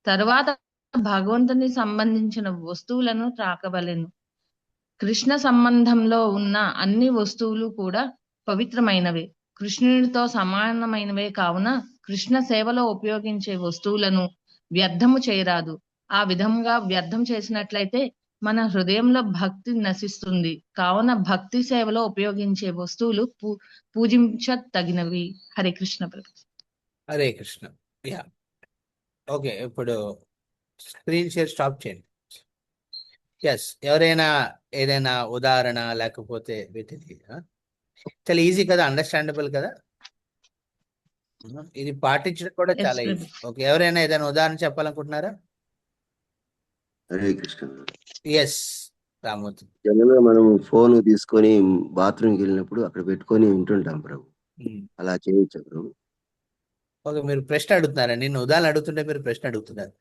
తరువాత భగవంతుని సంబంధించిన వస్తువులను త్రాకవలెను. కృష్ణ సంబంధంలో ఉన్న అన్ని వస్తువులు కూడా పవిత్రమైనవే, కృష్ణునితో సమానమైనవే కావున కృష్ణ సేవలో ఉపయోగించే వస్తువులను వ్యర్థము చేయరాదు. ఆ విధంగా వ్యర్థం చేసినట్లయితే మన హృదయంలో భక్తి నశిస్తుంది. కావున భక్తి సేవలో ఉపయోగించే వస్తువులు పూజించదగినవి. హరే కృష్ణ ప్రభు. హరే కృష్ణ. యా, ఓకే, ఇప్పుడు స్క్రీన్ షేర్ స్టాప్ చేయండి. ఎస్, ఎవరైనా ఏదైనా ఉదాహరణ లేకపోతే వీటికి చాలా ఈజీ కదా, అండర్స్టాండబుల్ కదా, ఇది పాటించడం కూడా Yes, చాలా ఈజీ. ప్రభు. ఓకే, ఎవరైనా ఏదైనా ఉదాహరణ చెప్పాలనుకుంటున్నారా? హరే కృష్ణ. ఎస్, రామూర్తి. జనరల్గా మనం ఫోన్ తీసుకొని బాత్రూమ్కి వెళ్ళినప్పుడు అక్కడ పెట్టుకొని వింటుంటాం ప్రభు. అలా చేయొచ్చు ప్రభు? ఓకే, మీరు ప్రశ్న అడుగుతున్నారా? నేను ఉదాహరణ అడుగుతుంటే మీరు ప్రశ్న అడుగుతున్నారు.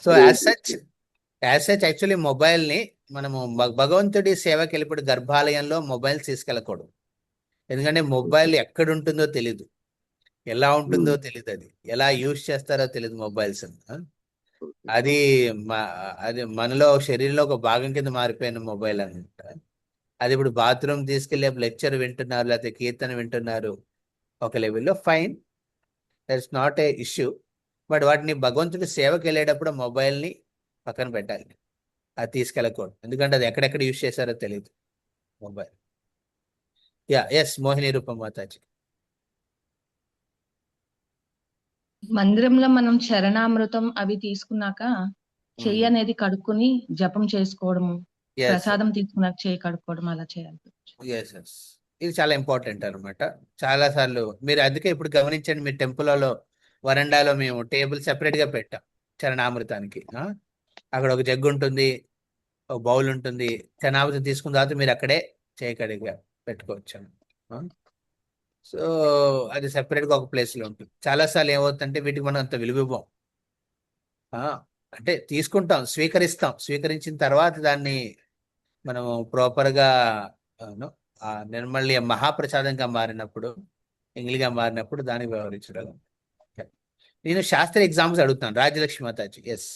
సో యాజ్ సచ్ యాక్చువల్లీ మొబైల్ని మనము భగవంతుడి సేవకి వెళ్ళినప్పుడు గర్భాలయంలో మొబైల్ తీసుకెళ్ళకూడదు. ఎందుకంటే మొబైల్ ఎక్కడ ఉంటుందో తెలీదు, ఎలా ఉంటుందో తెలియదు, అది ఎలా యూజ్ చేస్తారో తెలియదు మొబైల్స్. అది అది మనలో శరీరంలో ఒక భాగం కింద మారిపోయిన మొబైల్ అనమాట. అది ఇప్పుడు బాత్రూమ్ తీసుకెళ్ళి లెక్చర్ వింటున్నారు, లేకపోతే కీర్తన వింటున్నారు, ఒక లెవెల్లో fine, that's not a issue. But వాటిని భగవంతుడి సేవకి వెళ్ళేటప్పుడు మొబైల్ని పక్కన పెట్టాలి, అది తీసుకెళ్ళకూడదు. ఎందుకంటే అది ఎక్కడెక్కడ యూజ్ చేశారో తెలియదు మొబైల్. యా, ఎస్, మోహిని రూపం మాతాజీ. మందిరంలో మనం చరణామృతం అవి తీసుకున్నాక చెయ్యి అనేది కడుక్కుని జపం చేసుకోవడము, ప్రసాదం తీసుకున్నాక చెయ్యి కడుక్కోవడం అలా చేయాలి. ఎస్, ఇది చాలా ఇంపార్టెంట్ అనమాట. చాలా సార్లు మీరు అందుకే ఇప్పుడు గమనించండి, మీ టెంపుల్లో వరండాలో మేము టేబుల్ సెపరేట్ గా పెట్టాం చరణామృతానికి. అక్కడ ఒక జగ్గు ఉంటుంది, ఒక బౌల్ ఉంటుంది. శనావతి తీసుకున్న తర్వాత మీరు అక్కడే చేయకడిగా పెట్టుకోవచ్చు. సో అది సెపరేట్గా ఒక ప్లేస్లో ఉంటుంది. చాలాసార్లు ఏమవుతుందంటే వీటికి మనం అంత విలువ ఇవ్వం. ఆ, అంటే తీసుకుంటాం, స్వీకరించిన తర్వాత దాన్ని మనం ప్రాపర్గా నిర్మల్య మహాప్రసాదంగా మారినప్పుడు, ఎంగిలిగా మారినప్పుడు దానికి వ్యవహరించడం. నేను శాస్త్రీయ ఎగ్జామ్స్ అడుగుతాను. రాజ్యలక్ష్మి మాతాజీ. ఎస్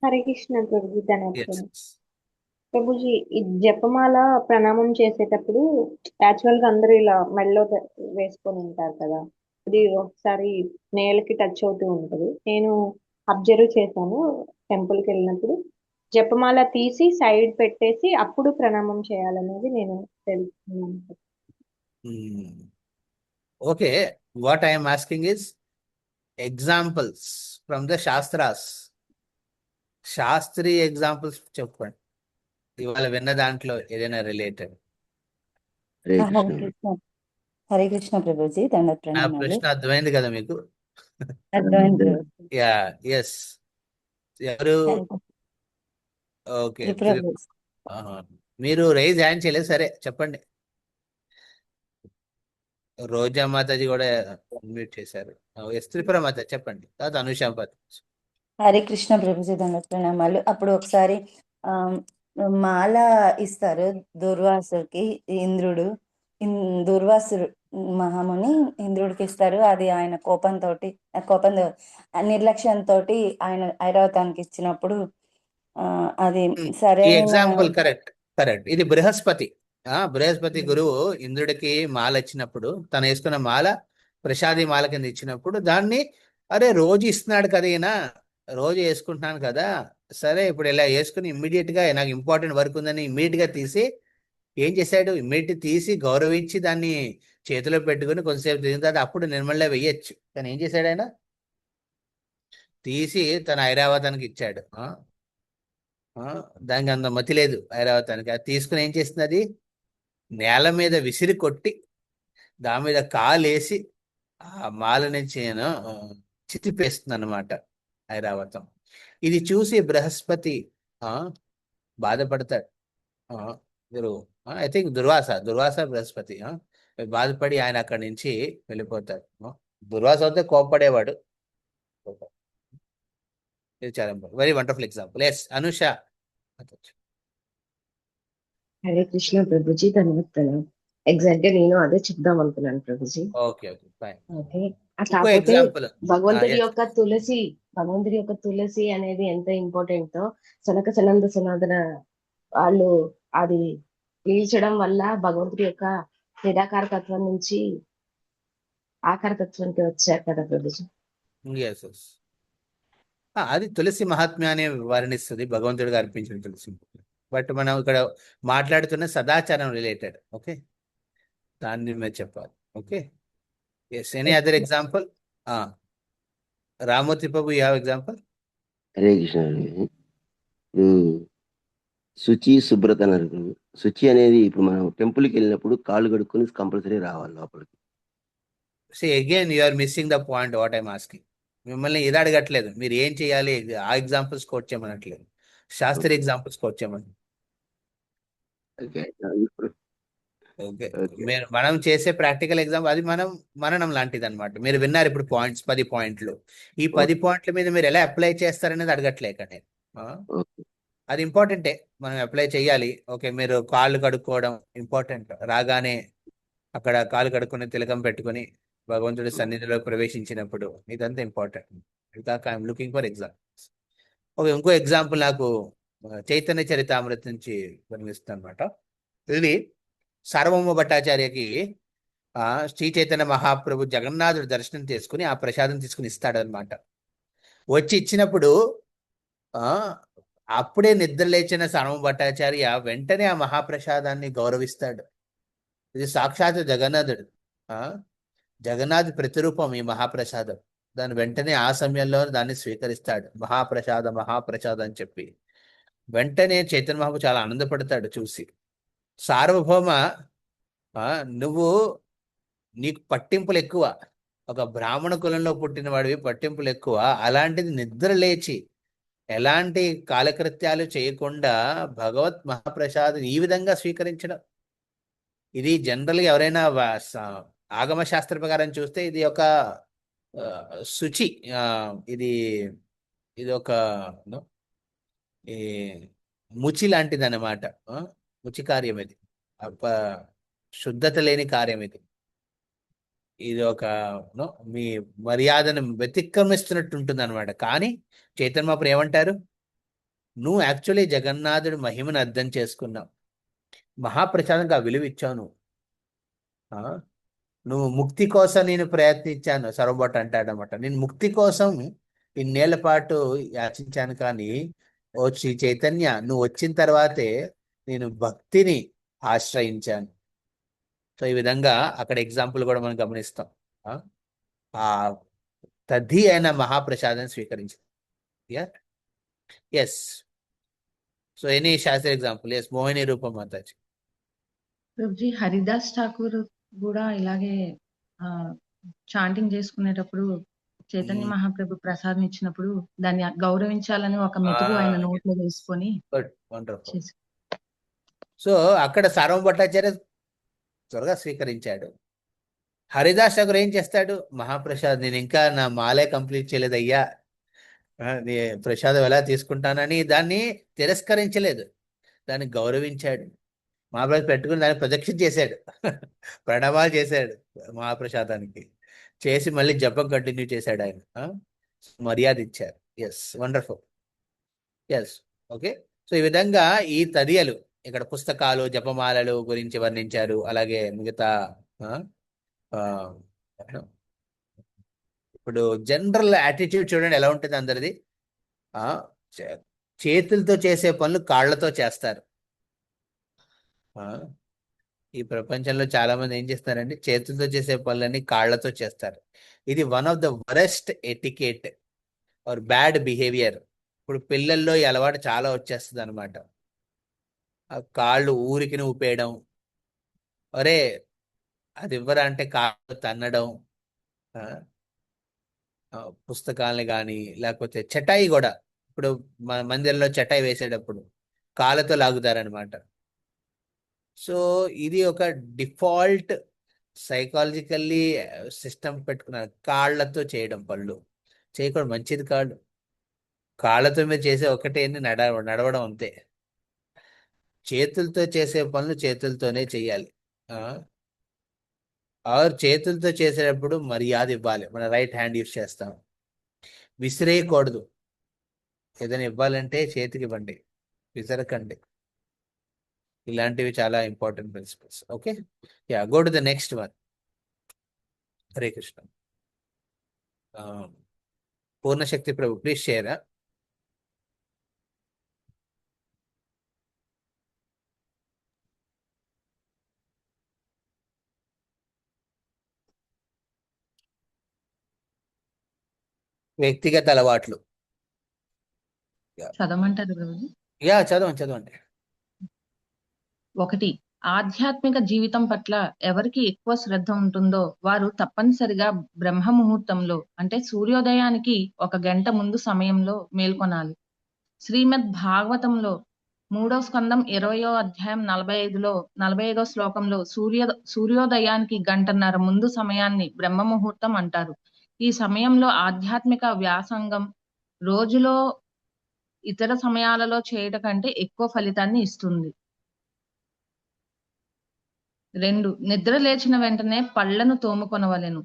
హరే కృష్ణ ప్రభుజీ. ధన్యవాదాలు ఎస్ ప్రభుజీ. ఈ జపమాల ప్రణామం చేసేటప్పుడు యాక్చువల్ గా అందరూ ఇలా మెడలో వేసుకొని ఉంటారు కదా, ఇది ఒకసారి నేలకి టచ్ అవుతూ ఉంటది. నేను అబ్జర్వ్ చేశాను టెంపుల్ కి వెళ్ళినప్పుడు, జపమాల తీసి సైడ్ పెట్టేసి అప్పుడు ప్రణామం చేయాలనేది నేను తెలుసుకున్నాను. Okay, what I'm asking is examples from the shastras. శాస్త్రీయ ఎగ్జాంపుల్స్ చెప్పండి, ఇవాళ విన్న దాంట్లో ఏదైనా రిలేటెడ్. హరే హరే కృష్ణ. కృష్ణ. హరే కృష్ణ ప్రభుజీ. దండ నా ప్రణామాలు. ప్రశ్న అర్థమైంది కదా మీకు? అర్థమైంది ప్రభుజీ. Yeah, yes. ఎవరు? హరే కృష్ణ. ఓకే, త్రిపురభుజీ. మీరు రైజ్ హ్యాండ్ చేయలేదు, సరే చెప్పండి. రోజా మాతాజీ కూడా అన్మ్యూట్ చేశారు. ఎస్, త్రిపుర మాత చెప్పండి. తర్వాత అనుషాంపతి. హరే కృష్ణ ప్రభుజీ. దండ ప్రణామాలు. అప్పుడు ఒకసారి ఆ మాల ఇస్తారు దుర్వాసుడికి. ఇంద్రుడు దుర్వాసుడు మహాముని ఇంద్రుడికి ఇస్తారు. అది ఆయన కోపంతో నిర్లక్ష్యంతో ఆయన ఐరావతానికి ఇచ్చినప్పుడు అది ఈ సరైన ఎగ్జాంపుల్ కరెక్ట్. ఇది బృహస్పతి. బృహస్పతి గురువు ఇంద్రుడికి మాల ఇచ్చినప్పుడు, తను వేసుకున్న మాల ప్రసాది మాల కింద ఇచ్చినప్పుడు దాన్ని, అరే రోజు ఇస్తున్నాడు కదా ఈయన, రోజు వేసుకుంటున్నాను కదా, సరే ఇప్పుడు ఇలా వేసుకుని ఇమ్మీడియట్ గా నాకు ఇంపార్టెంట్ వర్క్ ఉందని ఇమ్మీడియట్ గా తీసి ఏం చేశాడు, ఇమ్మీడియట్ తీసి గౌరవించి దాన్ని చేతిలో పెట్టుకుని కొంతసేపు తిరిగిన తర్వాత అప్పుడు నిర్మల్లో వెయ్యొచ్చు. కానీ ఏం చేశాడు ఆయన, తీసి తన ఐరావతానికి ఇచ్చాడు. దానికి అంత మతి లేదు ఐరావతానికి. అది తీసుకుని ఏం చేస్తుంది, అది నేల మీద విసిరి కొట్టి దాని మీద కాలేసి ఆ మాల నుంచి నేను చితిపేస్తుంది అనమాట ఐరావతం. ఇది చూసి బృహస్పతి బాధపడతాడు. గురువు ఐ థింక్ దుర్వాస బృహస్పతి బాధపడి ఆయన అక్కడి నుంచి వెళ్ళిపోతాడు. దుర్వాస అయితే కోప్పడేవాడు. ఇది చాలా very wonderful example. Yes, Anusha. Hare Krishna Prabhuji. ధన్యవాదాలు. ఎగ్జాక్ట్ గా నేను అదే చెప్దాం అనుకున్నాను ప్రభుజీ. Okay fine. ఓకే. ఇంకో కాకపోతే ఎగ్జాంపుల్. భగవంతుడి యొక్క తులసి అనేది ఎంత ఇంపార్టెంట్ తో సనక సనంద సనాతన వాళ్ళు అది పీల్చడం వల్ల భగవంతుడి యొక్క నిరాకార తత్వం నుంచి ఆకార తత్వానికి వచ్చారు కదా ప్రభుజీ. ఎస్ ఎస్, అది తులసి మహాత్మ్యాన్ని వర్ణిస్తుంది, భగవంతుడిగా అర్పించిన తులసి. బట్ మనం ఇక్కడ మాట్లాడుతున్న సదాచారం రిలేటెడ్. ఓకే, దాన్ని మీరు చెప్పాలి. Okay, yes. Any other example? Ramurthy Prabhu, you have example? Hare Krishna. ఇప్పుడు శుచి శుభ్రత అన్నారు. శుచి అనేది ఇప్పుడు మనం టెంపుల్కి వెళ్ళినప్పుడు కాళ్ళు కడుక్కొని కంపల్సరీ రావాలి లోపలికి. Again you are missing the point what I'm asking. మిమ్మల్ని ఇది అడగట్లేదు మీరు ఏం చేయాలి, ఆ ఎగ్జాంపుల్స్ కోట్ చేయమనట్లేదు, శాస్త్రీయ ఎగ్జాంపుల్స్ కోట్ చేయమని. ఓకే, మనం చేసే ప్రాక్టికల్ ఎగ్జామ్ అది మననం లాంటిది అనమాట. మీరు విన్నారు ఇప్పుడు పాయింట్స్, 10 పాయింట్లు. ఈ 10 పాయింట్ల మీద మీరు ఎలా అప్లై చేస్తారనేది అడగట్లేక నేను. అది ఇంపార్టెంటే, మనం అప్లై చేయాలి. ఓకే, మీరు కాళ్ళు కడుక్కోవడం ఇంపార్టెంట్. రాగానే అక్కడ కాళ్ళు కడుక్కొని తిలకం పెట్టుకుని భగవంతుడి సన్నిధిలో ప్రవేశించినప్పుడు ఇదంతా ఇంపార్టెంట్. కాక I'm looking for examples. Okay, ఇంకో ఎగ్జాంపుల్ నాకు చైతన్య చరితామృత నుంచి వర్ణిస్తుంది అనమాట. ఇది సార్వభౌమ భట్టాచార్యకి శ్రీ చైతన్య మహాప్రభు జగన్నాథుడు దర్శనం చేసుకుని ఆ ప్రసాదం తీసుకుని ఇస్తాడనమాట. వచ్చి ఇచ్చినప్పుడు అప్పుడే నిద్ర లేచిన సార్వభౌమ భట్టాచార్య వెంటనే ఆ మహాప్రసాదాన్ని గౌరవిస్తాడు. ఇది సాక్షాత్ జగన్నాథుడు, జగన్నాథ్ ప్రతిరూపం ఈ మహాప్రసాదం. దాని వెంటనే ఆ సమయంలో దాన్ని స్వీకరిస్తాడు. మహాప్రసాదం అని చెప్పి వెంటనే చైతన్య మహాప్రభు చాలా ఆనందపడతాడు చూసి. సార్వభౌమ, నీకు పట్టింపులు ఎక్కువ, ఒక బ్రాహ్మణ కులంలో పుట్టిన వాడివి, పట్టింపులు ఎక్కువ. అలాంటిది నిద్ర లేచి ఎలాంటి కాలకృత్యాలు చేయకుండా భగవత్ మహాప్రసాదం ఈ విధంగా స్వీకరించడం, ఇది జనరల్గా ఎవరైనా ఆగమ శాస్త్ర ప్రకారం చూస్తే ఇది ఒక ఆ, శుచి, ఇది ఇది ఒక no, ఈ ముచి లాంటిది అన్నమాట. ముచి కార్యం ఇది, అప్ప శుద్ధత లేని కార్యం ఇది. ఇది ఒక no, మీ మర్యాదను వ్యతిక్రమిస్తున్నట్టు ఉంటుంది అనమాట. కానీ చైతన్య మహాప్రభు ఏమంటారు, నువ్వు యాక్చువల్లీ జగన్నాథుడి మహిమను అర్థం చేసుకున్నావు, మహాప్రసాదంగా విలువ ఇచ్చావు నువ్వు. ఆ? నువ్వు ముక్తి కోసం నేను ప్రయత్నించాను, సర్వభట్ అంటాడనమాట. నేను ముక్తి కోసం ఇన్నేళ్ల పాటు యాచించాను, కానీ ఓ శ్రీ చైతన్య నువ్వు వచ్చిన తర్వాతే నేను భక్తిని ఆశ్రయించాను. సో ఈ విధంగా అక్కడ ఎగ్జాంపుల్ కూడా మనం గమనిస్తాం. ఆ ఆ తది అయిన మహాప్రసాదం స్వీకరించింది. ఎస్. సో ఎనీ శాస్త్ర ఎగ్జాంపుల్? ఎస్, మోహిని రూపం మాతాజీ. ప్రభుజీ హరిదాస్ ఠాకూర్ కూడా ఇలాగే చాంటింగ్ చేసుకునేటప్పుడు చైతన్య మహాప్రభు ప్రసాదం ఇచ్చినప్పుడు దాన్ని గౌరవించాలని ఒక మెతుకు ఆయన నోట్లో వేసుకొని గుడ్, వండర్ఫుల్. చేసి సో అక్కడ సార్వభౌమ భట్టాచార్య త్వరగా స్వీకరించాడు. హరిదాస్ ఠాకూర్ ఏం చేస్తాడు, మహాప్రసాద్ నేను ఇంకా నా మాలే కంప్లీట్ చేయలేదయ్యా, నీ ప్రసాదం ఎలా తీసుకుంటానని దాన్ని తిరస్కరించలేదు, దాన్ని గౌరవించాడు. మహాప్రసాద్ పెట్టుకుని దాన్ని ప్రదక్షిణ చేశాడు, ప్రణామాలు చేశాడు మహాప్రసాదానికి, చేసి మళ్ళీ జపం కంటిన్యూ చేశాడు ఆయన. మర్యాద ఇచ్చారు. Yes, wonderful. Yes, okay. So ఈ విధంగా ఈ తదియలు ఇక్కడ పుస్తకాలు జపమాలలు గురించి వర్ణించారు. అలాగే మిగతా ఆ, ఇప్పుడు జనరల్ యాటిట్యూడ్ చూడండి ఎలా ఉంటుంది అందరిది. చేతులతో చేసే పనులు కాళ్ళతో చేస్తారు. ఈ ప్రపంచంలో చాలా మంది ఏం చేస్తారండి, చేతులతో చేసే పనులన్నీ కాళ్ళతో చేస్తారు. ఇది one of the worst etiquette or bad behaviour. ఇప్పుడు పిల్లల్లో ఈ అలవాటు చాలా వచ్చేస్తుంది అనమాట. కాళ్ళు ఊరికి ఊపేయడం, ఒరే అది ఇవ్వరా అంటే కాళ్ళు తన్నడం, పుస్తకాలని కానీ లేకపోతే చటాయి కూడా, ఇప్పుడు మన మందిరంలో చటాయి వేసేటప్పుడు కాళ్ళతో లాగుతారనమాట. సో ఇది ఒక డిఫాల్ట్ సైకాలజికల్లీ సిస్టమ్ పెట్టుకున్నారు, కాళ్ళతో చేయడం పనులు చేయకూడదు, మంచిది కాదు. కాళ్ళతో మీద చేసే ఒకటే నడవడం అంతే. చేతులతో చేసే పనులు చేతులతోనే చేయాలి. ఆరు చేతులతో చేసేటప్పుడు మర్యాద ఇవ్వాలి, మన రైట్ హ్యాండ్ యూజ్ చేస్తాం. విసిరేయకూడదు, ఏదైనా ఇవ్వాలంటే చేతికి ఇవ్వండి, విసరకండి. ఇలాంటివి చాలా important principles. Okay, ya, go to the next one. Hare Krishna. Purnashakti ప్రభు, ప్లీజ్ షేర్. వ్యక్తిగత అలవాట్లు. చదవమంటారు ప్రభుజీ. యా, చదవండి. 1. ఆధ్యాత్మిక జీవితం పట్ల ఎవరికి ఎక్కువ శ్రద్ధ ఉంటుందో వారు తప్పనిసరిగా బ్రహ్మ ముహూర్తంలో అంటే సూర్యోదయానికి 1 గంట ముందు సమయంలో మేల్కొనాలి. శ్రీమద్ భాగవతంలో 3వ స్కందం 20వ అధ్యాయం 45వ శ్లోకంలో సూర్యోదయానికి 1.5 గంటల ముందు సమయాన్ని బ్రహ్మ ముహూర్తం అంటారు. ఈ సమయంలో ఆధ్యాత్మిక వ్యాసంగం రోజులో ఇతర సమయాలలో చేయట కంటే ఎక్కువ ఫలితాన్ని ఇస్తుంది. 2. నిద్ర లేచిన వెంటనే పళ్లను తోముకొనవలెను.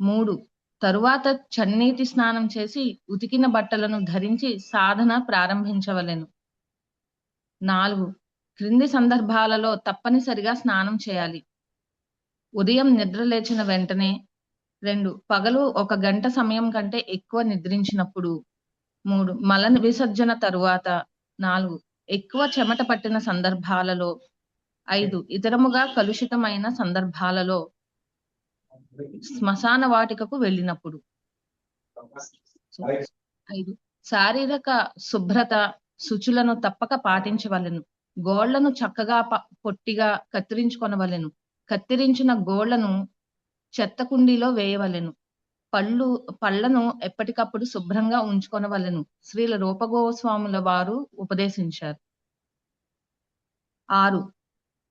3. తరువాత చన్నీటి స్నానం చేసి ఉతికిన బట్టలను ధరించి సాధన ప్రారంభించవలెను. 4. క్రింది సందర్భాలలో తప్పనిసరిగా స్నానం చేయాలి. ఉదయం నిద్ర లేచిన వెంటనే. 2. పగలు 1 గంట సమయం కంటే ఎక్కువ నిద్రించినప్పుడు. 3. మల విసర్జన తరువాత. 4. ఎక్కువ చెమట పట్టిన సందర్భాలలో. 5. ఇతరముగా కలుషితమైన సందర్భాలలో. శ్మశాన వాటికకు వెళ్ళినప్పుడు. 5. శారీరక శుభ్రత శుచులను తప్పక పాటించవలెను. గోళ్లను చక్కగా పొట్టిగా కత్తిరించుకొనవలెను. కత్తిరించిన గోళ్లను చెత్త కుండీలో వేయవలెను. పళ్ళను ఎప్పటికప్పుడు శుభ్రంగా ఉంచుకొనవలెను. శ్రీల రూపగోస్వాముల వారు ఉపదేశించారు. 6.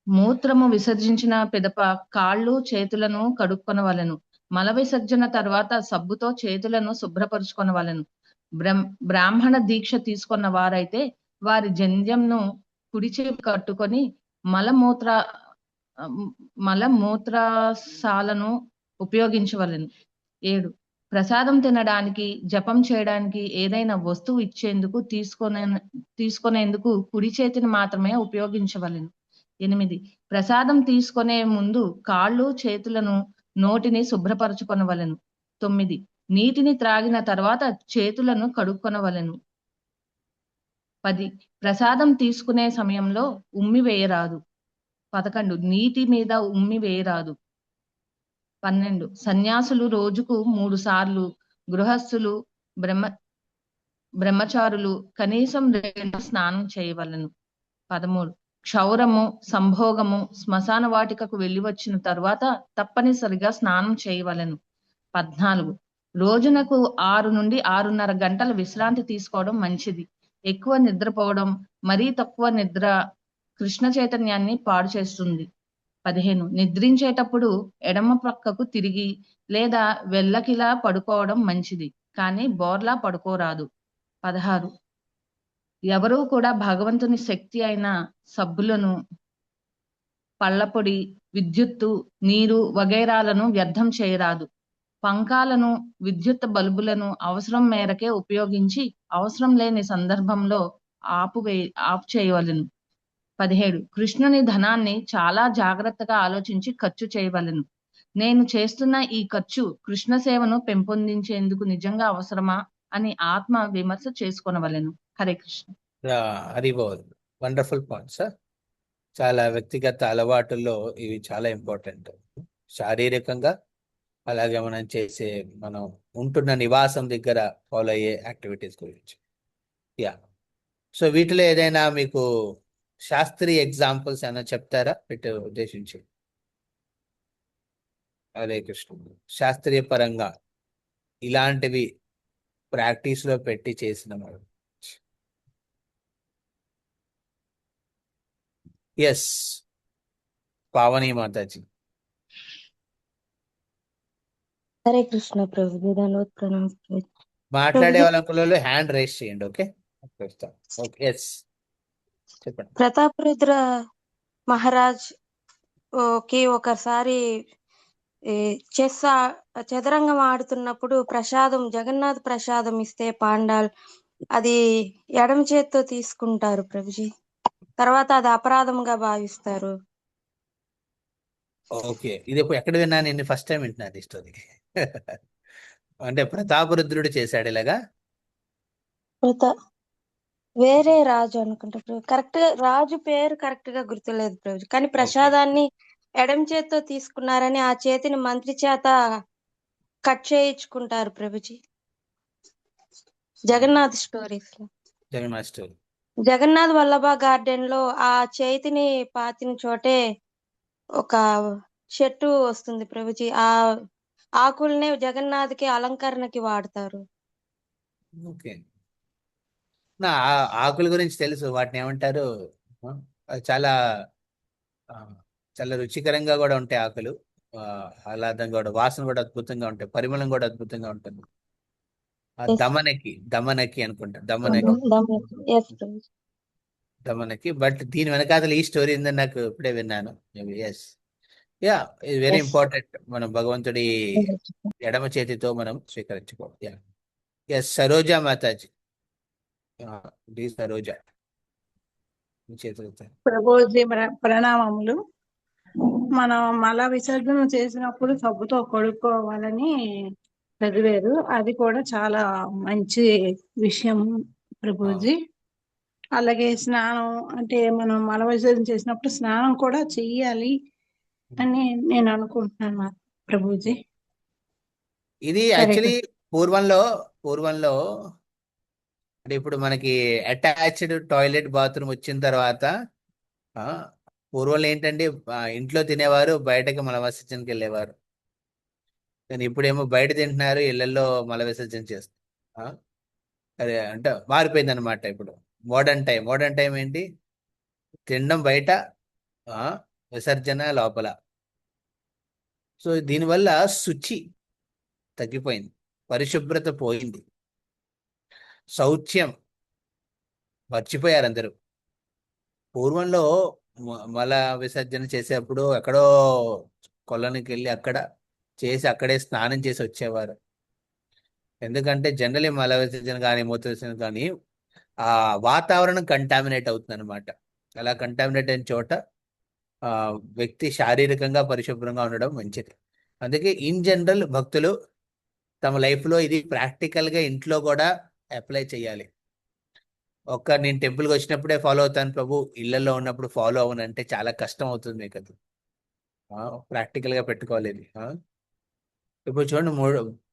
మూత్రము విసర్జించిన పిదప కాళ్ళు చేతులను కడుక్కొనవలెను. మల విసర్జన తర్వాత సబ్బుతో చేతులను శుభ్రపరుచుకొనవలెను. బ్రాహ్మణ దీక్ష తీసుకున్న వారైతే వారి జంధ్యంను కుడి చేతి కట్టుకొని మలమూత్రశాలను ఉపయోగించవలెను. 7. ప్రసాదం తినడానికి, జపం చేయడానికి ఏదైనా వస్తువు ఇచ్చేందుకు తీసుకునేందుకు కుడి చేతిని మాత్రమే ఉపయోగించవలెను. 8. ప్రసాదం తీసుకునే ముందు కాళ్ళు చేతులను నోటిని శుభ్రపరచుకొనవలెను. 9. నీటిని త్రాగిన తర్వాత చేతులను కడుక్కొనవలెను. 10. ప్రసాదం తీసుకునే సమయంలో ఉమ్మి వేయరాదు. 11. నీటి మీద ఉమ్మి వేయరాదు. 12. సన్యాసులు రోజుకు 3 సార్లు, గృహస్థులు బ్రహ్మచారులు కనీసం 2 స్నానం చేయవలెను. 13. క్షౌరము, సంభోగము, శ్మశాన వాటికకు వెళ్లి వచ్చిన తర్వాత తప్పనిసరిగా స్నానం చేయవలెను. 14. రోజునకు 6 నుండి 6:30 గంటల విశ్రాంతి తీసుకోవడం మంచిది. ఎక్కువ నిద్రపోవడం, మరీ తక్కువ నిద్ర కృష్ణ చైతన్యాన్ని పాడు చేస్తుంది. 15. నిద్రించేటప్పుడు ఎడమ ప్రక్కకు తిరిగి లేదా వెల్లకిలా పడుకోవడం మంచిది, కానీ బోర్లా పడుకోరాదు. 16. ఎవరూ కూడా భగవంతుని శక్తి అయిన సబ్బులను, పళ్ళపొడి, విద్యుత్తు, నీరు వగైరాలను వ్యర్థం చేయరాదు. పంకాలను, విద్యుత్ బల్బులను అవసరం మేరకే ఉపయోగించి అవసరం లేని సందర్భంలో ఆపు చేయవలెను. 17. కృష్ణుని ధనాన్ని చాలా జాగ్రత్తగా ఆలోచించి ఖర్చు చేయవలెను. నేను చేస్తున్న ఈ ఖర్చు కృష్ణ సేవను పెంపొందించేందుకు నిజంగా అవసరమా అని ఆత్మ విమర్శ చేసుకొనవలెను. హరే కృష్ణ. హరిబోల్. Wonderful points. చాలా వ్యక్తిగత అలవాటుల్లో ఇవి చాలా ఇంపార్టెంట్. శారీరకంగా, అలాగే మనం ఉంటున్న నివాసం దగ్గర ఫాలో అయ్యే యాక్టివిటీస్ గురించి. సో వీటిలో ఏదైనా మీకు శాస్త్రీయ ఎగ్జాంపుల్స్ ఏమైనా చెప్తారా వీటి ఉద్దేశించి? హరే కృష్ణ. శాస్త్రీయ పరంగా ఇలాంటివి ప్రాక్టీస్ లో పెట్టి చేసిన వాడు. ఎస్, పావని మాతాజీ. హరే కృష్ణ ప్రభుజీ, ధన్యవాద ప్రణామం ప్రభుజీ. మాట్లాడే వాళ్ళ హ్యాండ్ రైస్ చేయండి. Okay, okay. ఎస్, చెప్పండి. ప్రతాపరుద్ర మహారాజ్ కి ఒకసారి చెస్ చదరంగం ఆడుతున్నప్పుడు జగన్నాథ్ ప్రసాదం ఇస్తే పాండాల్ అది ఎడమ చేత్తో తీసుకుంటారు ప్రభుజీ. తర్వాత అది అపరాధంగా భావిస్తారు. ఓకే, ఇది ఎక్కడ విన్నాను? నేను ఫస్ట్ టైం వింటున్నాను ఈ స్టోరీ. అంటే ప్రతాపరుద్రుడు చేశాడు ఇలాగా? వేరే రాజు అనుకుంటా ప్రభు. కరెక్ట్ గా రాజు పేరు కరెక్ట్ గా గుర్తులేదు ప్రభుజీ, కానీ ప్రసాదాన్ని ఎడమ చేత్తో తీసుకున్నారని ఆ చేతిని మంత్రి చేత కట్ చేయించుకుంటారు ప్రభుజీ. జగన్నాథ్ స్టోరీస్ లో జగన్నాథ్ వల్లభ గార్డెన్ లో ఆ చేతిని పాతిన చోటే ఒక చెట్టు వస్తుంది ప్రభుజీ. ఆ ఆకుల్నే జగన్నాథ్కి అలంకరణకి వాడతారు. ఓకే, నా ఆకుల గురించి తెలుసు. వాటిని ఏమంటారు? చాలా చాలా రుచికరంగా కూడా ఉంటాయి ఆకులు. ఆహ్లాదంగా కూడా, వాసన కూడా అద్భుతంగా ఉంటాయి, పరిమళం కూడా అద్భుతంగా ఉంటుంది. దమనకి అనుకుంటా, దమనకి. బట్ దీని వెనకాల ఈ స్టోరీ ఉందని నాకు ఇప్పుడే విన్నాను. Yes, very important. మనం భగవంతుడి ఎడమ చేతితో మనం స్వీకరించుకోవాలి. ఎస్, సరోజా మాతాజీ. సరోజా, ప్రభుజీ ప్రణామములు. మనం మల విసర్జన చేసినప్పుడు సబ్బుతో కడుక్కోవాలని చదివారు. అది కూడా చాలా మంచి విషయం ప్రభుజీ. అలాగే స్నానం అంటే మనం మల విసర్జన చేసినప్పుడు స్నానం కూడా చెయ్యాలి అని నేను అనుకుంటున్నాను ప్రభుజీ. ఇది యాక్చువల్లీ పూర్వంలో అంటే ఇప్పుడు మనకి అటాచ్డ్ టాయిలెట్, బాత్రూమ్ వచ్చిన తర్వాత పూర్వంలో ఏంటంటే ఇంట్లో తినేవారు, బయటకి మల విసర్జనకి వెళ్ళేవారు. కానీ ఇప్పుడేమో బయట తింటున్నారు, ఇళ్లలో మల విసర్జన చేస్తారు. ఆ? అదే అంటే మారిపోయింది అనమాట ఇప్పుడు. మోడర్న్ టైం ఏంటి? తినడం బయట, ఆ, విసర్జన లోపల. సో దీనివల్ల శుచి తగ్గిపోయింది, పరిశుభ్రత పోయింది, శౌచ్యం మర్చిపోయారు అందరూ. పూర్వంలో మల విసర్జన చేసేప్పుడు ఎక్కడో కొలనికి వెళ్ళి అక్కడ చేసి అక్కడే స్నానం చేసి వచ్చేవారు. ఎందుకంటే జనరలీ మల విసర్జన కానీ మూత్ర విసర్జన కానీ ఆ వాతావరణం కంటామినేట్ అవుతుంది అనమాట. అలా కంటామినేట్ అయిన చోట ఆ వ్యక్తి శారీరకంగా పరిశుభ్రంగా ఉండడం మంచిది. అందుకే ఇన్ జనరల్ భక్తులు తమ లైఫ్లో ఇది ప్రాక్టికల్గా ఇంట్లో కూడా అప్లై చేయాలి. నేను టెంపుల్కి వచ్చినప్పుడే ఫాలో అవుతాను ప్రభు, ఇళ్లలో ఉన్నప్పుడు ఫాలో అవునంటే చాలా కష్టం అవుతుంది మీకు. అది ప్రాక్టికల్గా పెట్టుకోవాలి ఇది. ఇప్పుడు చూడండి,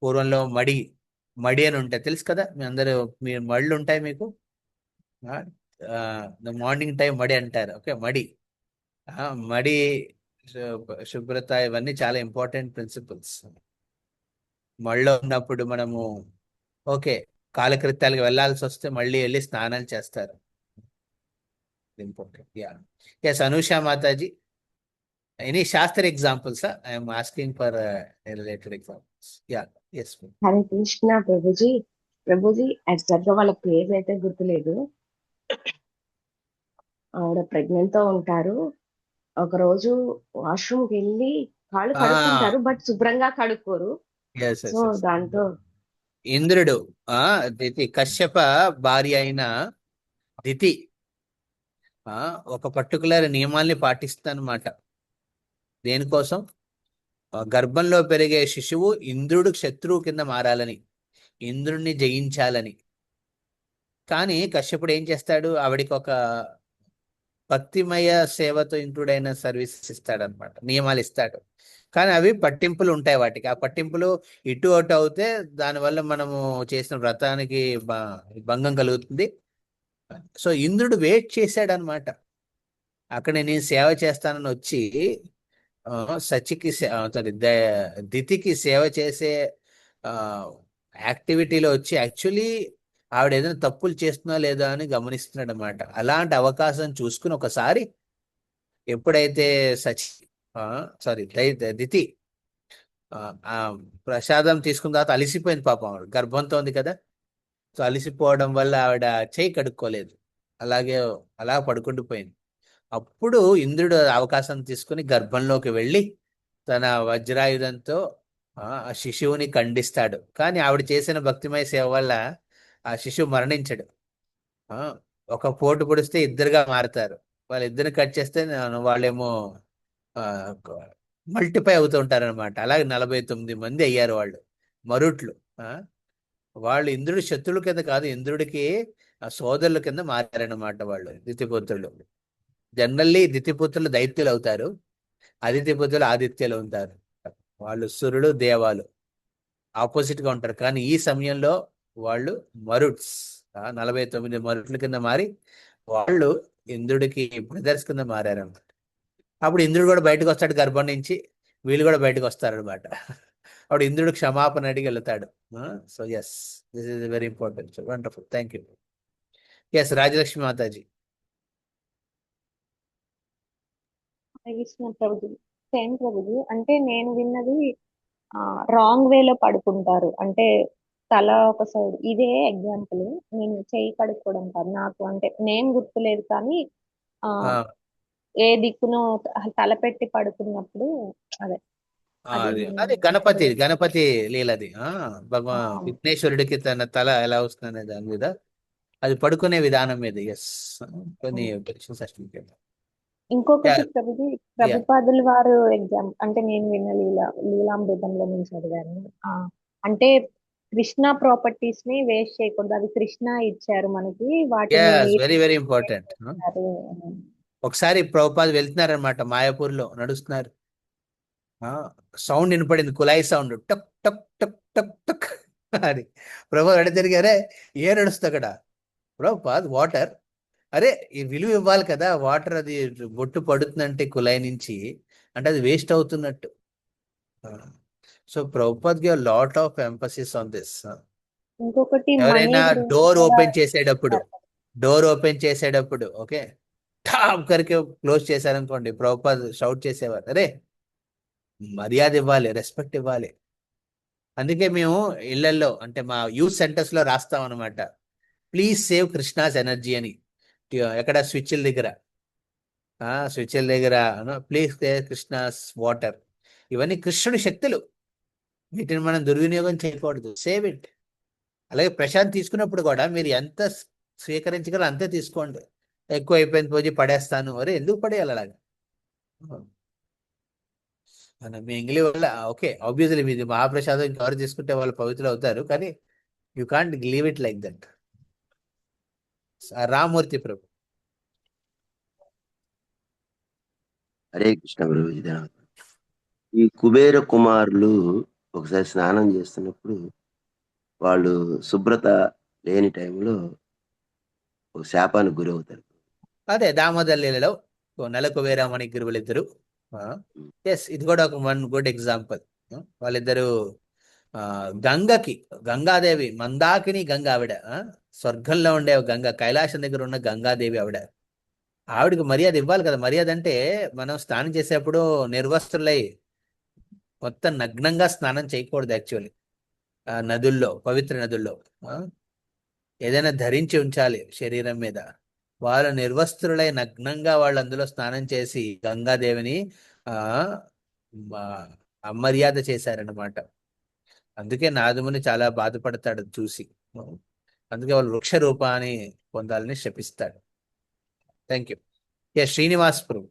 పూర్వంలో మడి అని ఉంటాయి, తెలుసు కదా మీ అందరూ, మీ మళ్ళు ఉంటాయి మీకు. మార్నింగ్ టైం మడి అంటారు. ఓకే, మడి శుభ్రత ఇవన్నీ చాలా ఇంపార్టెంట్ ప్రిన్సిపల్స్. మళ్ళీ ఉన్నప్పుడు మనము ఓకే కాలకృత్యాలకు వెళ్ళాల్సి వస్తే మళ్ళీ వెళ్ళి స్నానాలు చేస్తారు. ఇంపార్టెంట్. ఎస్ అనూషా మాతాజీ, ఎనీ శాస్త్ర examples? I'm asking for related examples. Yes. Hare Krishna ప్రభుజీ. ఎగ్జాక్ట్ గా వాళ్ళ పేరు అయితే గుర్తులేదు. ఆవిడ ప్రెగ్నెంట్ తో ఉంటారు. ఒక రోజు వాష్రూమ్ కి వెళ్ళి కాళ్ళు కడుక్కుంటారు, బట్ శుభ్రంగా కడుక్కోరు. సో దాంతో ఇంద్రుడు దితి, కశ్యప భార్య అయిన దితి ఒక పర్టికులర్ నియమాల్ని పాటిస్తానమాట. దేనికోసం? గర్భంలో పెరిగే శిశువు ఇంద్రుడు శత్రువు కింద మారాలని, ఇంద్రుడిని జయించాలని. కానీ కశ్యపుడు ఏం చేస్తాడు? ఆవిడికి ఒక భక్తిమయ సేవతో ఇంక్లూడైన సర్వీసెస్ ఇస్తాడనమాట, నియమాలు ఇస్తాడు. కానీ అవి పట్టింపులు ఉంటాయి వాటికి. ఆ పట్టింపులు ఇటు అటు అవుతే దానివల్ల మనము చేసిన వ్రతానికి భంగం కలుగుతుంది. సో ఇంద్రుడు వెయిట్ చేశాడనమాట. అక్కడ నేను సేవ చేస్తానని వచ్చి సచికి సారీ దితికి సేవ చేసే యాక్టివిటీలో వచ్చి యాక్చువల్లీ ఆవిడ ఏదైనా తప్పులు చేస్తున్నా లేదా అని గమనిస్తున్నాడు అనమాట. అలాంటి అవకాశం చూసుకుని ఒకసారి ఎప్పుడైతే దితి ప్రసాదం తీసుకున్న తర్వాత అలిసిపోయింది పాపం, ఆవిడ గర్భంతో ఉంది కదా. సో అలిసిపోవడం వల్ల ఆవిడ చేయి కడుక్కోలేదు, అలా పడుకుండిపోయింది. అప్పుడు ఇంద్రుడు అవకాశం తీసుకుని గర్భంలోకి వెళ్ళి తన వజ్రాయుధంతో ఆ శిశువుని ఖండిస్తాడు. కానీ ఆవిడ చేసిన భక్తిమయ సేవ వల్ల ఆ శిశువు మరణించడు. ఒక పోటు పొడిస్తే ఇద్దరుగా మారుతారు. వాళ్ళిద్దరిని కట్ చేస్తే వాళ్ళేమో మల్టిప్లై అవుతూ ఉంటారు అనమాట. అలాగే 49 మంది అయ్యారు వాళ్ళు, మరుట్లు. వాళ్ళు ఇంద్రుడి శత్రువుల కింద కాదు, ఇంద్రుడికి సోదరుల కింద మారారనమాట వాళ్ళు, దితిపుత్రులు. జనరల్లీ దితిపుత్రులు దైత్యులు అవుతారు, అదితిపుత్రులు ఆదిత్యులు ఉంటారు. వాళ్ళు సురుడు దేవాలు ఆపోజిట్ గా ఉంటారు. కానీ ఈ సమయంలో వాళ్ళు మరుట్స్, 49 మరుట్ల కింద మారి వాళ్ళు ఇంద్రుడికి బ్రదర్స్ కింద మారారనమాట. అప్పుడు ఇంద్రుడు కూడా బయటకు వస్తాడు గర్భం నుంచి, వీళ్ళు కూడా బయటకు వస్తారనమాట. అప్పుడు ఇంద్రుడు క్షమాపణ అడిగి వెళ్తాడు. So yes, this is very important. Wonderful, thank you. Yes Rajalakshmi Mataji. Prabhuji, same Prabhuji. అంటే నేను విన్నది రాంగ్ వేలో పడుకుంటారు, అంటే తల ఒక సైడ్. ఇదే ఎగ్జాంపుల్, నేను చేయి కడుక్కోవడం కాదు, నాకు అంటే నేమ్ గుర్తులేదు, కానీ ఏ దిక్కునో తల పెట్టి పడుకున్నప్పుడు అదే అది గణపతి లీలది. విఘ్నేశ్వరుడికి తన తల ఎలా వస్తుందనే దాని మీద, అది పడుకునే విధానం మీద. ఎస్, కొన్ని సర్టిఫికేట్. ఇంకొకటి ప్రభుజీ, ప్రభుపాదుల వారు అంటే నేను విన్న లీలామృతంలో నుంచి చదివాను. అంటే కృష్ణ ప్రాపర్టీస్ ని వేస్ట్ చేయకూడదు, అవి కృష్ణ ఇచ్చారు మనకి, వాటిని వెరీ వెరీ ఇంపార్టెంట్. ఒకసారి ప్రభుపాద వెళ్తున్నారనమాట, మాయాపూర్ లో నడుస్తున్నారు. సౌండ్ వినపడింది, కులాయి సౌండ్, టక్ టక్ టక్ టక్ టక్ అది. ప్రభు అడి తిరిగారే, ఏ నడుస్తుంది అక్కడ? ప్రభుపాద్ వాటర్. అరే ఈ విలువ ఇవ్వాలి కదా, వాటర్ అది బొట్టు పడుతుందంటే కులాయి నుంచి, అంటే అది వేస్ట్ అవుతున్నట్టు. So Prabhupad give lot of emphasis on this. ఇంకొకటి మనీ ఎవరైనా గురించి డోర్ కూడా ఓపెన్ చేసేటప్పుడు చెప్తారు. ఓకే, ఠామ్ కరికి క్లోజ్ చేశారనుకోండి, ప్రభుపాద్ షౌట్ చేసేవారు, అరే మర్యాద ఇవ్వాలి, రెస్పెక్ట్ ఇవ్వాలి. అందుకే మేము ఇళ్లలో అంటే మా యూత్ సెంటర్స్ లో రాస్తాం అనమాట, ప్లీజ్ సేవ్ కృష్ణాస్ ఎనర్జీ అని. ఎక్కడ స్విచ్ల దగ్గర ప్లీజ్ సేవ్ కృష్ణాస్ వాటర్. ఇవన్నీ కృష్ణుడి శక్తులు, వీటిని మనం దుర్వినియోగం చేయకూడదు. Save it. అలాగే ప్రశాంత్ తీసుకున్నప్పుడు కూడా మీరు ఎంత స్వీకరించగలరో అంతే తీసుకోండి. ఎక్కువ అయిపోయింది పోయి పడేస్తాను, అరే ఎందుకు పడేయాలి అలాగా? మన మీ ఎంగిలి వల్ల ఓకే, ఆబ్వియస్లీ మీది మహాప్రసాదం ఇంకెవరు తీసుకుంటే వాళ్ళు పవిత్రులు అవుతారు, కానీ you can't leave it like that. Ramurthy ప్రభు. హరే కృష్ణ ప్రభుజీ. ఈ కుబేర కుమారులు ఒకసారి స్నానం చేస్తున్నప్పుడు వాళ్ళు శుభ్రత లేని టైంలో ఒక శాపానికి గురవుతారు. అదే దామోదర్ లీలలో నెలకు వేరామణి గురువులు ఇద్దరు. ఎస్, ఇది కూడా ఒక వన్ గుడ్ ఎగ్జాంపుల్. వాళ్ళిద్దరు గంగాదేవి, మందాకిని గంగ ఆవిడ, స్వర్గంలో ఉండే గంగ, కైలాసం దగ్గర ఉన్న గంగాదేవి ఆవిడకి మర్యాద ఇవ్వాలి కదా. మర్యాద అంటే మనం స్నానం చేసేప్పుడు నిర్వస్త్రులై మొత్తం నగ్నంగా స్నానం చేయకూడదు. యాక్చువల్లీ నదుల్లో, పవిత్ర నదుల్లో ఏదైనా ధరించి ఉంచాలి శరీరం మీద. వాళ్ళు నిర్వస్త్రులై నగ్నంగా వాళ్ళు అందులో స్నానం చేసి గంగాదేవిని అమర్యాద చేశారనమాట. అందుకే నాదుముని చాలా బాధపడతాడు చూసి. అందుకే వాళ్ళు వృక్ష రూపాన్ని పొందాలని శపిస్తాడు. Thank you. శ్రీనివాస్ ప్రభు.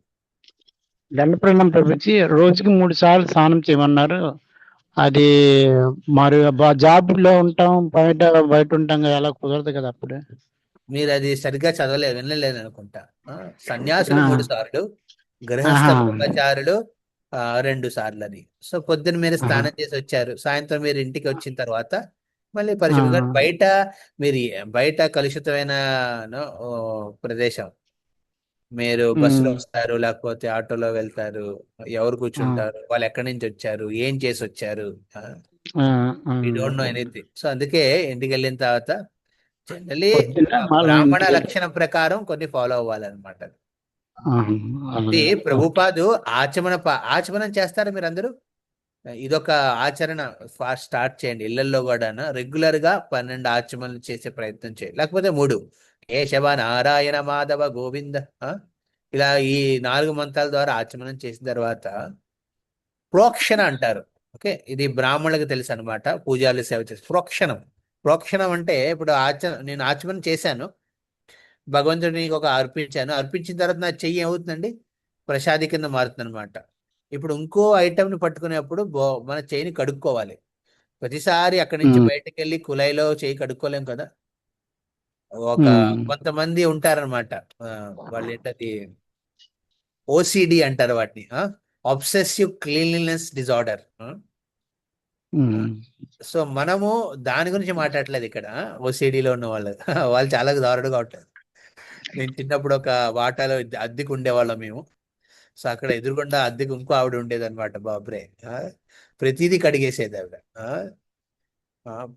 దండప్రణం ప్రభుజీ, రోజుకి 3 సార్లు స్నానం చేయమన్నారు. అది మరి జాబ్ లో ఉంటాం, బయట ఉంటాం కదా, అలా కుదరదు కదా. అప్పుడు మీరు అది సరిగ్గా వినలేదు అనుకుంటా. సన్యాసులు 3 సార్లు, గృహస్థ బ్రహ్మచారులు 2 సార్లు అని. సో పొద్దున్న మీరు స్నానం చేసి వచ్చారు, సాయంత్రం మీరు ఇంటికి వచ్చిన తర్వాత మళ్ళీ పరిశుభ్రంగా బయట కలుషితమైన ప్రదేశం, మీరు బస్సులో వస్తారు, లేకపోతే ఆటోలో వెళ్తారు, ఎవరు కూర్చుంటారు, వాళ్ళు ఎక్కడి నుంచి వచ్చారు, ఏం చేసి వచ్చారు, you don't know anything. So అందుకే ఇంటికి వెళ్ళిన తర్వాత జనరలీ బ్రాహ్మణ లక్షణం ప్రకారం కొన్ని ఫాలో అవ్వాలన్నమాట. ఇది ప్రభుపాదు ఆచమనం చేస్తారు మీరు అందరూ. ఇదొక ఆచరణ స్టార్ట్ చేయండి ఇళ్లలో కూడా. రెగ్యులర్ గా 12 ఆచమనలు చేసే ప్రయత్నం చేయండి, లేకపోతే 3 కేశవ నారాయణ మాధవ గోవింద, ఇలా ఈ 4 మంత్రాల ద్వారా ఆచమనం చేసిన తర్వాత ప్రోక్షణ అంటారు. ఓకే, ఇది బ్రాహ్మణులకు తెలుసు అనమాట, పూజారులు సేవ చేసి. ప్రోక్షణం అంటే ఇప్పుడు నేను ఆచమనం చేశాను, భగవంతుడికి అర్పించిన తర్వాత నా చెయ్యి ఏమవుతుందండి, ప్రసాది కింద మారుతుంది అనమాట. ఇప్పుడు ఇంకో ఐటమ్ని పట్టుకునేప్పుడు మన చెయ్యిని కడుక్కోవాలి. ప్రతిసారి అక్కడి నుంచి బయటకు వెళ్ళి కుళాయిలో చెయ్యి కడుక్కోలేం కదా. కొంతమంది ఉంటారనమాట, వాళ్ళు ఏంటది ఓసిడి అంటారు వాటిని, ఆబ్సెసివ్ క్లీన్లీనెస్ డిజార్డర్. సో మనము దాని గురించి మాట్లాడలేదు ఇక్కడ. ఓసిడిలో ఉన్న వాళ్ళు చాలా దారుడుగా ఉంటారు. నేను చిన్నప్పుడు ఒక వాటాలో అద్దెకు ఉండేవాళ్ళం మేము. సో అక్కడ ఎదురుగుండా అద్దెకు ఇంకో ఆవిడ ఉండేది అనమాట. బాబ్రే, ప్రతిదీ కడిగేసేది ఆవిడ,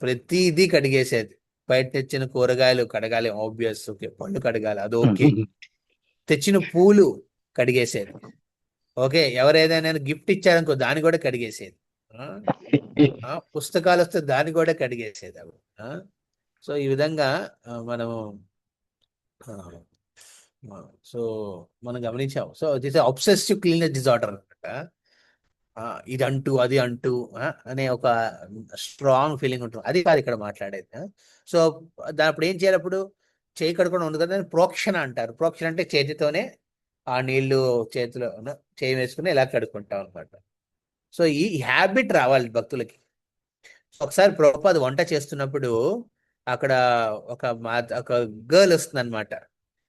ప్రతిదీ కడిగేసేది. బయట తెచ్చిన కూరగాయలు కడగాలి, ఆబ్వియస్. ఓకే, పళ్ళు కడగాలి, అది ఓకే. తెచ్చిన పూలు కడిగేసేది. ఓకే, ఎవరేదైనా గిఫ్ట్ ఇచ్చారనుకో దాన్ని కూడా కడిగేసేది. పుస్తకాలు వస్తే దాన్ని కూడా కడిగేసేది ఆవిడ. సో ఈ విధంగా మనము సో మనం గమనించాం. So this obsessive cleanliness disorder అనమాట. ఇది అంటూ అది అంటూ అనే ఒక స్ట్రాంగ్ ఫీలింగ్ ఉంటుంది. అది కాదు ఇక్కడ మాట్లాడేది. సో అప్పుడు ఏం చేయాలి, అప్పుడు చేయి కడుక్కోవడం ఉంది కదా, ప్రోక్షణ అంటారు. ప్రోక్షణ అంటే చేతితోనే ఆ నీళ్లు చేతిలో చేయి వేసుకుని ఇలా కడుక్కుంటాం అనమాట. సో ఈ హ్యాబిట్ రావాలి భక్తులకి. ఒకసారి ప్రభుపాద్ వంట చేస్తున్నప్పుడు అక్కడ ఒక గర్ల్ వస్తుంది అనమాట.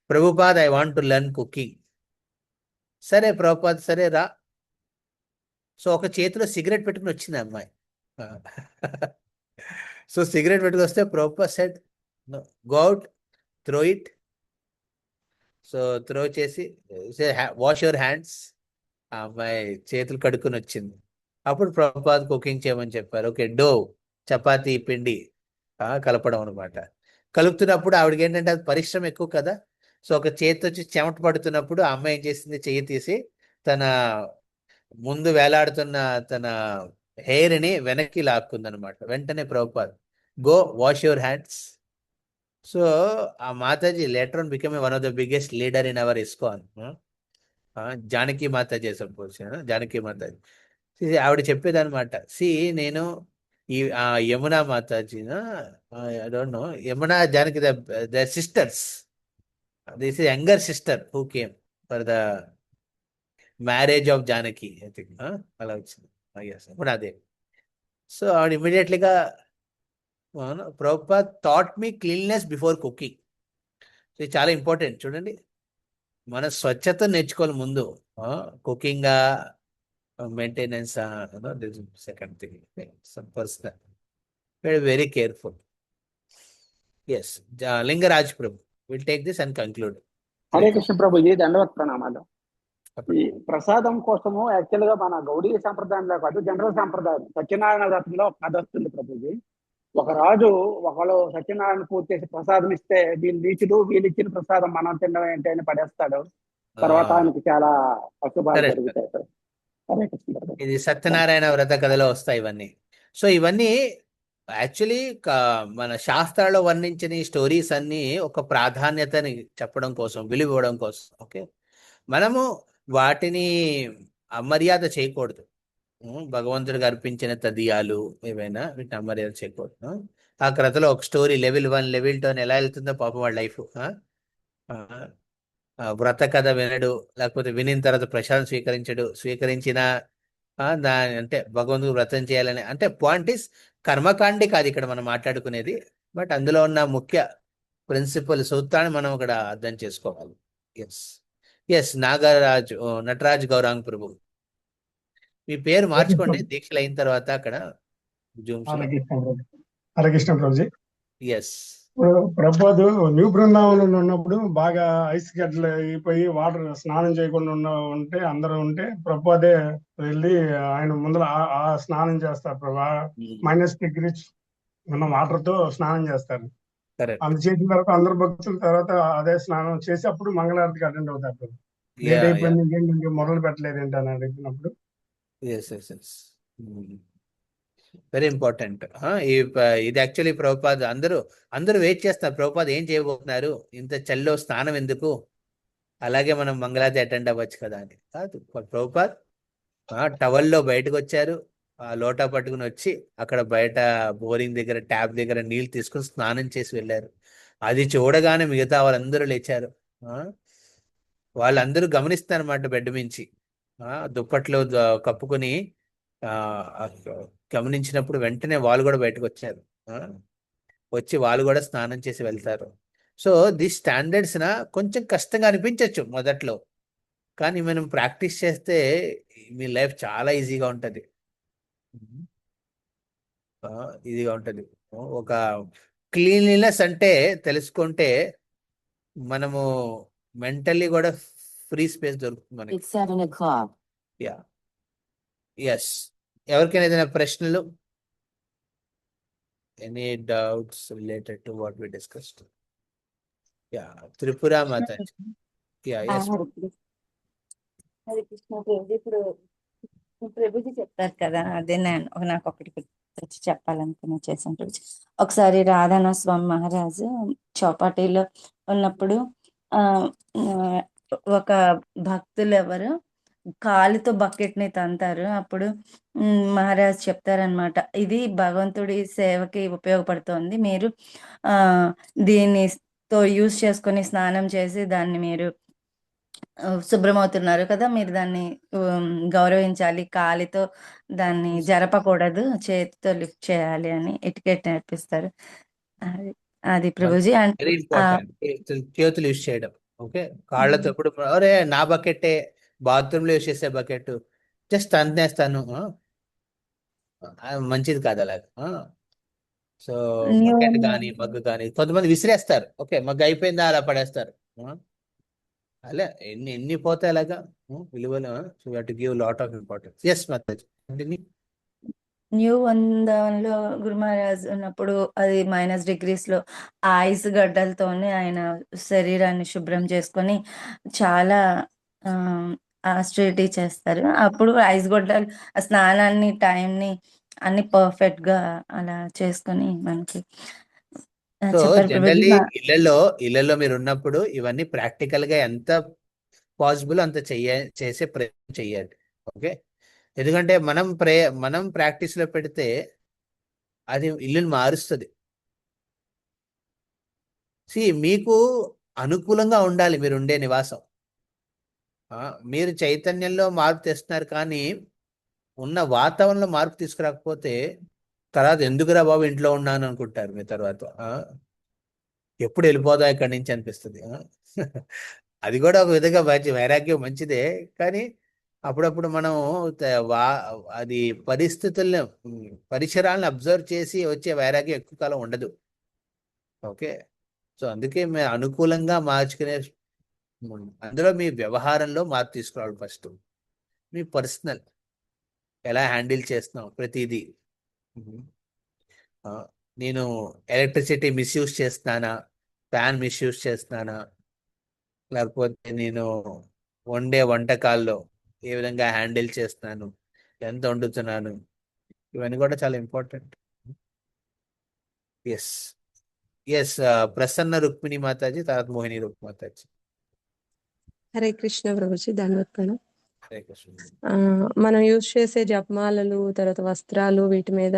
Prabhupad, I want to learn cooking. సరే ప్రభుపాద్, సరే రా. సో ఒక చేతిలో సిగరెట్ పెట్టుకుని వచ్చింది అమ్మాయి. సో సిగరెట్ పెట్టుకుని వస్తే Prabhupad said, go out, throw it. So throw చేసి వాష్ యువర్ హ్యాండ్స్. ఆ అమ్మాయి చేతులు కడుక్కుని వచ్చింది. అప్పుడు ప్రభుపాద్ కుకింగ్ చేయమని చెప్పారు. ఓకే, డో చపాతీ పిండి కలపడం అనమాట. కలుపుతున్నప్పుడు ఆవిడకి ఏంటంటే అది పరిశ్రమ ఎక్కువ కదా. సో ఒక చేతి వచ్చి చెమట పడుతున్నప్పుడు ఆ అమ్మాయి ఏం చేసింది, చెయ్యి తీసి తన ముందు వేలాడుతున్న తన హెయిర్ని వెనక్కి లాక్కుందనమాట. వెంటనే Prabhupad go wash your hands. So uh మాతాజీ later on become one of the biggest leader in our ISKCON. Janaki మాతాజీ సపోజ్, జానకి మాతాజీ. ఆవిడ చెప్పేదన్నమాట, సి నేను ఈ యమునా మాతాజీన I don't know, Yamuna Janaki the sisters, this is younger sister who came for the marriage of Janaki I think. అలా వచ్చింది ఇప్పుడు అదే. సో ఆవిడ ఇమీడియట్లీగా Prabhupad thought me cleanliness before cooking. ఇది చాలా ఇంపార్టెంట్. చూడండి, మన స్వచ్ఛత నేర్చుకోవాలి ముందు, cooking maintenance second thing, some personal very careful. Yes, Lingaraj Prabhu will take this and conclude. Hare Krishna Prabhuji, dandavat ప్రణామాలు. ఈ ప్రసాదం కోసము యాక్చువల్ గా మన గౌడీ సాంప్రదాయంలో కాదు, జనరల్ సాంప్రదాయం సత్యనారాయణ వ్రతంలో ఒక కథ వస్తుంది ప్రభుజీ. ఒక రాజు ఒకళ్ళు సత్యనారాయణ పూర్తి చేసి ప్రసాదం ఇస్తే వీళ్ళు నీచుడు, వీళ్ళు ఇచ్చిన ప్రసాదం మనం తినడం ఏంటి అని పడేస్తాడు. తర్వాత ఆయనకి చాలా అశుభాలు Correct. జరుగుతాయి సార్. హరే కృష్ణ ప్రభు. ఇది సత్యనారాయణ వ్రత కథలో వస్తాయి ఇవన్నీ. సో ఇవన్నీ యాక్చువల్లీ మన శాస్త్రాల్లో వర్ణించిన ఈ స్టోరీస్ అన్ని ఒక ప్రాధాన్యతని చెప్పడం కోసం, విలువ ఇవ్వడం కోసం. ఓకే, మనము వాటిని అమర్యాద చేయకూడదు. భగవంతుడికి అర్పించిన తదియాలు ఏవైనా వీటిని అమర్యాద చేయకూడదు. ఆ కథలో ఒక స్టోరీ లెవెల్ 1 లెవెల్ 2 అని ఎలా వెళ్తుందో పాపం వాడి లైఫ్. వ్రత కథ వినడు, లేకపోతే వినిన తర్వాత ప్రసాదం స్వీకరించిన దాని అంటే భగవంతుడు వ్రతం చేయాలని, అంటే పాయింట్ ఇస్ కర్మకాండే కాదు ఇక్కడ మనం మాట్లాడుకునేది, బట్ అందులో ఉన్న ముఖ్య ప్రిన్సిపల్ సూత్రాన్ని మనం ఇక్కడ అర్థం చేసుకోవాలి. ఎస్ ఎస్, నాగరాజ్ నటరాజ్ గౌరాంగ్ ప్రభు, మీ పేరు మార్చుకోండి దీక్షలు అయిన తర్వాత అక్కడ జూమ్స్ లో. హరే కృష్ణ ప్రభుజీ. ఎస్, ప్రభుపాదు న్యూ బృందావనంలో ఉన్నప్పుడు బాగా ఐస్ గడ్డలు అయిపోయి వాటర్ స్నానం చేయకుండా ఉంటే అందరూ ఉంటే ప్రభుపాదే వెళ్ళి ఆయన ముందర ఆ స్నానం చేస్తారు. ప్రభా -డిగ్రీస్ ఉన్న వాటర్ తో స్నానం చేస్తారు. అది చేసిన తర్వాత అందరు భక్తుల తర్వాత అదే స్నానం చేసి అప్పుడు మంగళారతికి అటెండ్ అవుతారు. లేట్ అయిపోయింది, ఇంకేంటి మొదలు పెట్టలేదు ఏంటి అని అడిగినప్పుడు వెరీ ఇంపార్టెంట్. ఇది యాక్చువల్లీ ప్రభుపాద్ అందరూ వెయిట్ చేస్తారు, ప్రభుపాద్ ఏం చేయబోతున్నారు, ఇంత చల్లో స్నానం ఎందుకు, అలాగే మనం మంగళారతి అటెండ్ అవ్వచ్చు కదా అని కాదు. ప్రభుపాద్ టవల్లో బయటకు వచ్చారు, ఆ లోటా పట్టుకుని వచ్చి అక్కడ బయట బోరింగ్ దగ్గర ట్యాప్ దగ్గర నీళ్ళు తీసుకుని స్నానం చేసి వెళ్ళారు. అది చూడగానే మిగతా వాళ్ళందరూ లేచారు. వాళ్ళందరూ గమనిస్తారు అన్నమాట బెడ్ మించి, దుప్పట్లో కప్పుకొని గమనించినప్పుడు వెంటనే వాళ్ళు కూడా బయటకు వచ్చారు. వచ్చి వాళ్ళు కూడా స్నానం చేసి వెళ్తారు. సో ది స్టాండర్డ్స్ కొంచెం కష్టంగా అనిపించవచ్చు మొదట్లో, కానీ మనం ప్రాక్టీస్ చేస్తే మీ లైఫ్ చాలా ఈజీగా ఉంటుంది. ఒక క్లీన్లీనెస్ అంటే తెలుసుకుంటే మనము మెంటల్లీ కూడా ఫ్రీ స్పేస్ దొరుకుతుంది మనకి. ఎస్, ఎవరికైనా ఏదైనా ప్రశ్నలు, any doubts related to what we discussed? Tripura Mataji. Hare Krishna Prabhuji. ఇప్పుడు ప్రభుజీ చెప్తారు కదా, అదే నాకు ఒకటి వచ్చి చెప్పాలనుకుని చేశాను ప్రభుజీ. ఒకసారి రాధానా స్వామి మహారాజు చౌపాటీలో ఉన్నప్పుడు ఒక భక్తులు ఎవరు కాలితో బకెట్ ని తంతారు. అప్పుడు మహారాజ్ చెప్తారనమాట, ఇది భగవంతుడి సేవకి ఉపయోగపడుతోంది, మీరు దీనితో యూజ్ చేసుకొని స్నానం చేసి దాన్ని మీరు శుభ్రమవుతున్నారు కదా, మీరు దాన్ని గౌరవించాలి, కాలితో దాన్ని జరపకూడదు, చేతితో లిఫ్ట్ చేయాలి అని ఎటికెట్ నేర్పిస్తారు. అది ప్రభుజీ. వెరీ ఇంపార్టెంట్, చేతులు యూజ్ చేయడం. ఓకే, కాళ్ళతో ఎప్పుడు అరే నా బకెట్టే, బాత్రూమ్ లో యూజ్ చేసే బకెట్ జస్ట్ అంతేస్తాను, మంచిది కాదు అలాగా. సో బకెట్ కానీ మగ్గు కానీ కొంతమంది విసిరేస్తారు. ఓకే, మగ్గు అయిపోయిందా అలా పడేస్తారు. అలా ఎన్ని పోతాయి అలాగా విలువలు. So you have to give lot of importance. Yes మాతాజీ. న్యూ వందంలో గురు మహారాజ్ ఉన్నప్పుడు అది -డిగ్రీస్లో ఆ ఐస్ గడ్డలతోనే ఆయన శరీరాన్ని శుభ్రం చేసుకొని చాలా ఆస్టరిటీ చేస్తారు. అప్పుడు ఐస్ గడ్డలు ఆ స్నానాన్ని టైంని అన్ని పర్ఫెక్ట్గా అలా చేసుకొని మనకి సో చెప్పారు ప్రభుజీ. జనరల్లీ ఇళ్లలో మీరు ఉన్నప్పుడు ఇవన్నీ ప్రాక్టికల్ గా ఎంత పాసిబుల్ అంత చేసే ప్రయత్నం చెయ్యాలి. ఓకే, ఎందుకంటే మనం ప్రాక్టీస్ లో పెడితే అది ఇల్లుని మారుస్తుంది. మీకు అనుకూలంగా ఉండాలి మీరు ఉండే నివాసం. మీరు చైతన్యంలో మార్పు తెస్తున్నారు, కానీ ఉన్న వాతావరణంలో మార్పు తీసుకురాకపోతే తర్వాత ఎందుకురా బాబు ఇంట్లో ఉన్నాను అనుకుంటారు మీ తర్వాత. ఎప్పుడు వెళ్ళిపోదా ఇక్కడి నుంచి అనిపిస్తుంది. అది కూడా ఒక విధంగా వైరాగ్యం మంచిదే, కానీ అప్పుడప్పుడు మనం అది పరిస్థితులను పరిసరాలను అబ్జర్వ్ చేసి వచ్చే వైరాగ్యం ఎక్కువ కాలం ఉండదు. ఓకే, సో అందుకే మేము అనుకూలంగా మార్చుకునే అందులో మీ వ్యవహారంలో మార్పు తీసుకురావాలి. ఫస్ట్ మీ పర్సనల్ ఎలా హ్యాండిల్ చేస్తున్నాం ప్రతిదీ. నేను ఎలక్ట్రిసిటీ మిస్యూజ్ చేస్తున్నానా, ఫ్యాన్ మిస్యూజ్ చేస్తున్నానా, లేకపోతే నేను వండే వంటకాల్లో ఏ విధంగా హ్యాండిల్ చేస్తున్నాను, ఎంత వండుతున్నాను, ఇవన్నీ కూడా చాలా important. Yes yes Prasanna Rukmini Mataji, తర్వాత మోహిని రూప్ మాతాజీ. హరే కృష్ణ ప్రభుజీ, ధన్యవాదాలు. హరే కృష్ణ. మనం యూజ్ చేసే జపమాలలు, తర్వాత వస్త్రాలు, వీటి మీద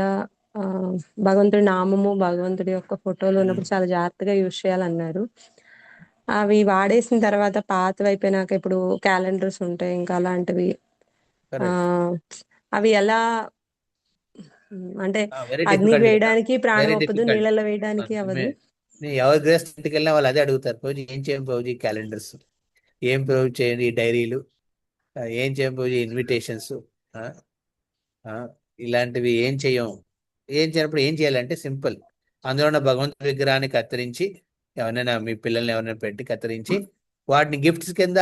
భగవంతుడి నామము, భగవంతుడి యొక్క ఫోటోలు ఉన్నప్పుడు చాలా జాగ్రత్తగా యూజ్ చేయాలన్నారు. అవి వాడేసిన తర్వాత పాతవి అయిపోయినాక ఇప్పుడు క్యాలెండర్స్ ఉంటాయి, ఇంకా అలాంటివి అవి ఎలా అంటే వెరీ అగ్నికి డిఫికల్ట్ కదా, వేయడానికి ప్రాణం వెరీ అవ్వదు, డిఫికల్ట్. నీళ్ళలో వేయడానికి అవ్వదు. ఎవరి గ్రేస్ ఇంటికి వెళ్ళినా వాళ్ళు అదే అడుగుతారు, రోజు ఏం చేయం రోజు క్యాలెండర్స్, ఏం ప్రొవైడ్ చేయండి ఈ డైరీలు, ఏం చేయం రోజు ఇన్విటేషన్స్, ఇలాంటివి ఏం చేయనప్పుడు ఏం చేయాలంటే సింపుల్, అందులో ఉన్న భగవంతుడి విగ్రహాన్ని కత్తిరించి ఎవరైనా మీ పిల్లల్ని ఎవరైనా పెట్టి కత్తిరించి వాటిని గిఫ్ట్స్ కింద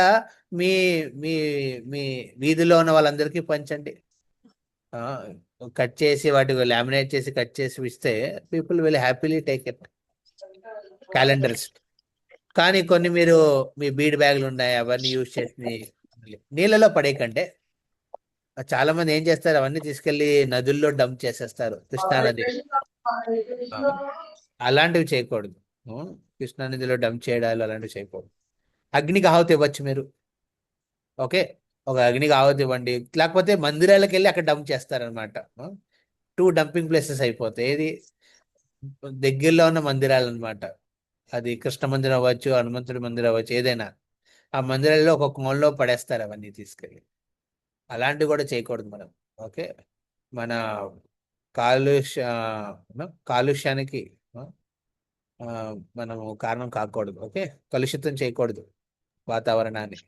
మీ మీ మీ వీధిలో ఉన్న వాళ్ళందరికీ పంచండి. కట్ చేసి వాటికి లామినేట్ చేసి కట్ చేసి ఇస్తే people will happily take it calendars. కానీ కొన్ని మీరు మీ బీడ్ బ్యాగులు ఉన్నాయి అవన్నీ యూజ్ చేసి నీళ్ళలో పడేయకంటే, చాలా మంది ఏం చేస్తారు అవన్నీ తీసుకెళ్లి నదుల్లో డంప్ చేసేస్తారు, కృష్ణానది. అలాంటివి చేయకూడదు. కృష్ణానదిలో డంప్ చేయడాలు అలాంటివి చేయకూడదు. అగ్నికి ఆహుతి ఇవ్వచ్చు మీరు. ఓకే, ఒక అగ్నికి ఆహుతి ఇవ్వండి, లేకపోతే మందిరాలకు వెళ్ళి అక్కడ డంప్ చేస్తారనమాట. 2 డంపింగ్ ప్లేసెస్ అయిపోతాయి. ఏది దగ్గరలో ఉన్న మందిరాలు అనమాట, అది కృష్ణ మందిరం అవ్వచ్చు, హనుమంతుడి మందిరం అవ్వచ్చు, ఏదైనా ఆ మందిరాల్లో ఒక కోణంలో పడేస్తారు అవన్నీ తీసుకెళ్ళి. అలాంటివి కూడా చేయకూడదు మనం. ఓకే, మన కాలుష్యానికి మనము కారణం కాకూడదు. ఓకే, కలుషితం చేయకూడదు వాతావరణాన్ని,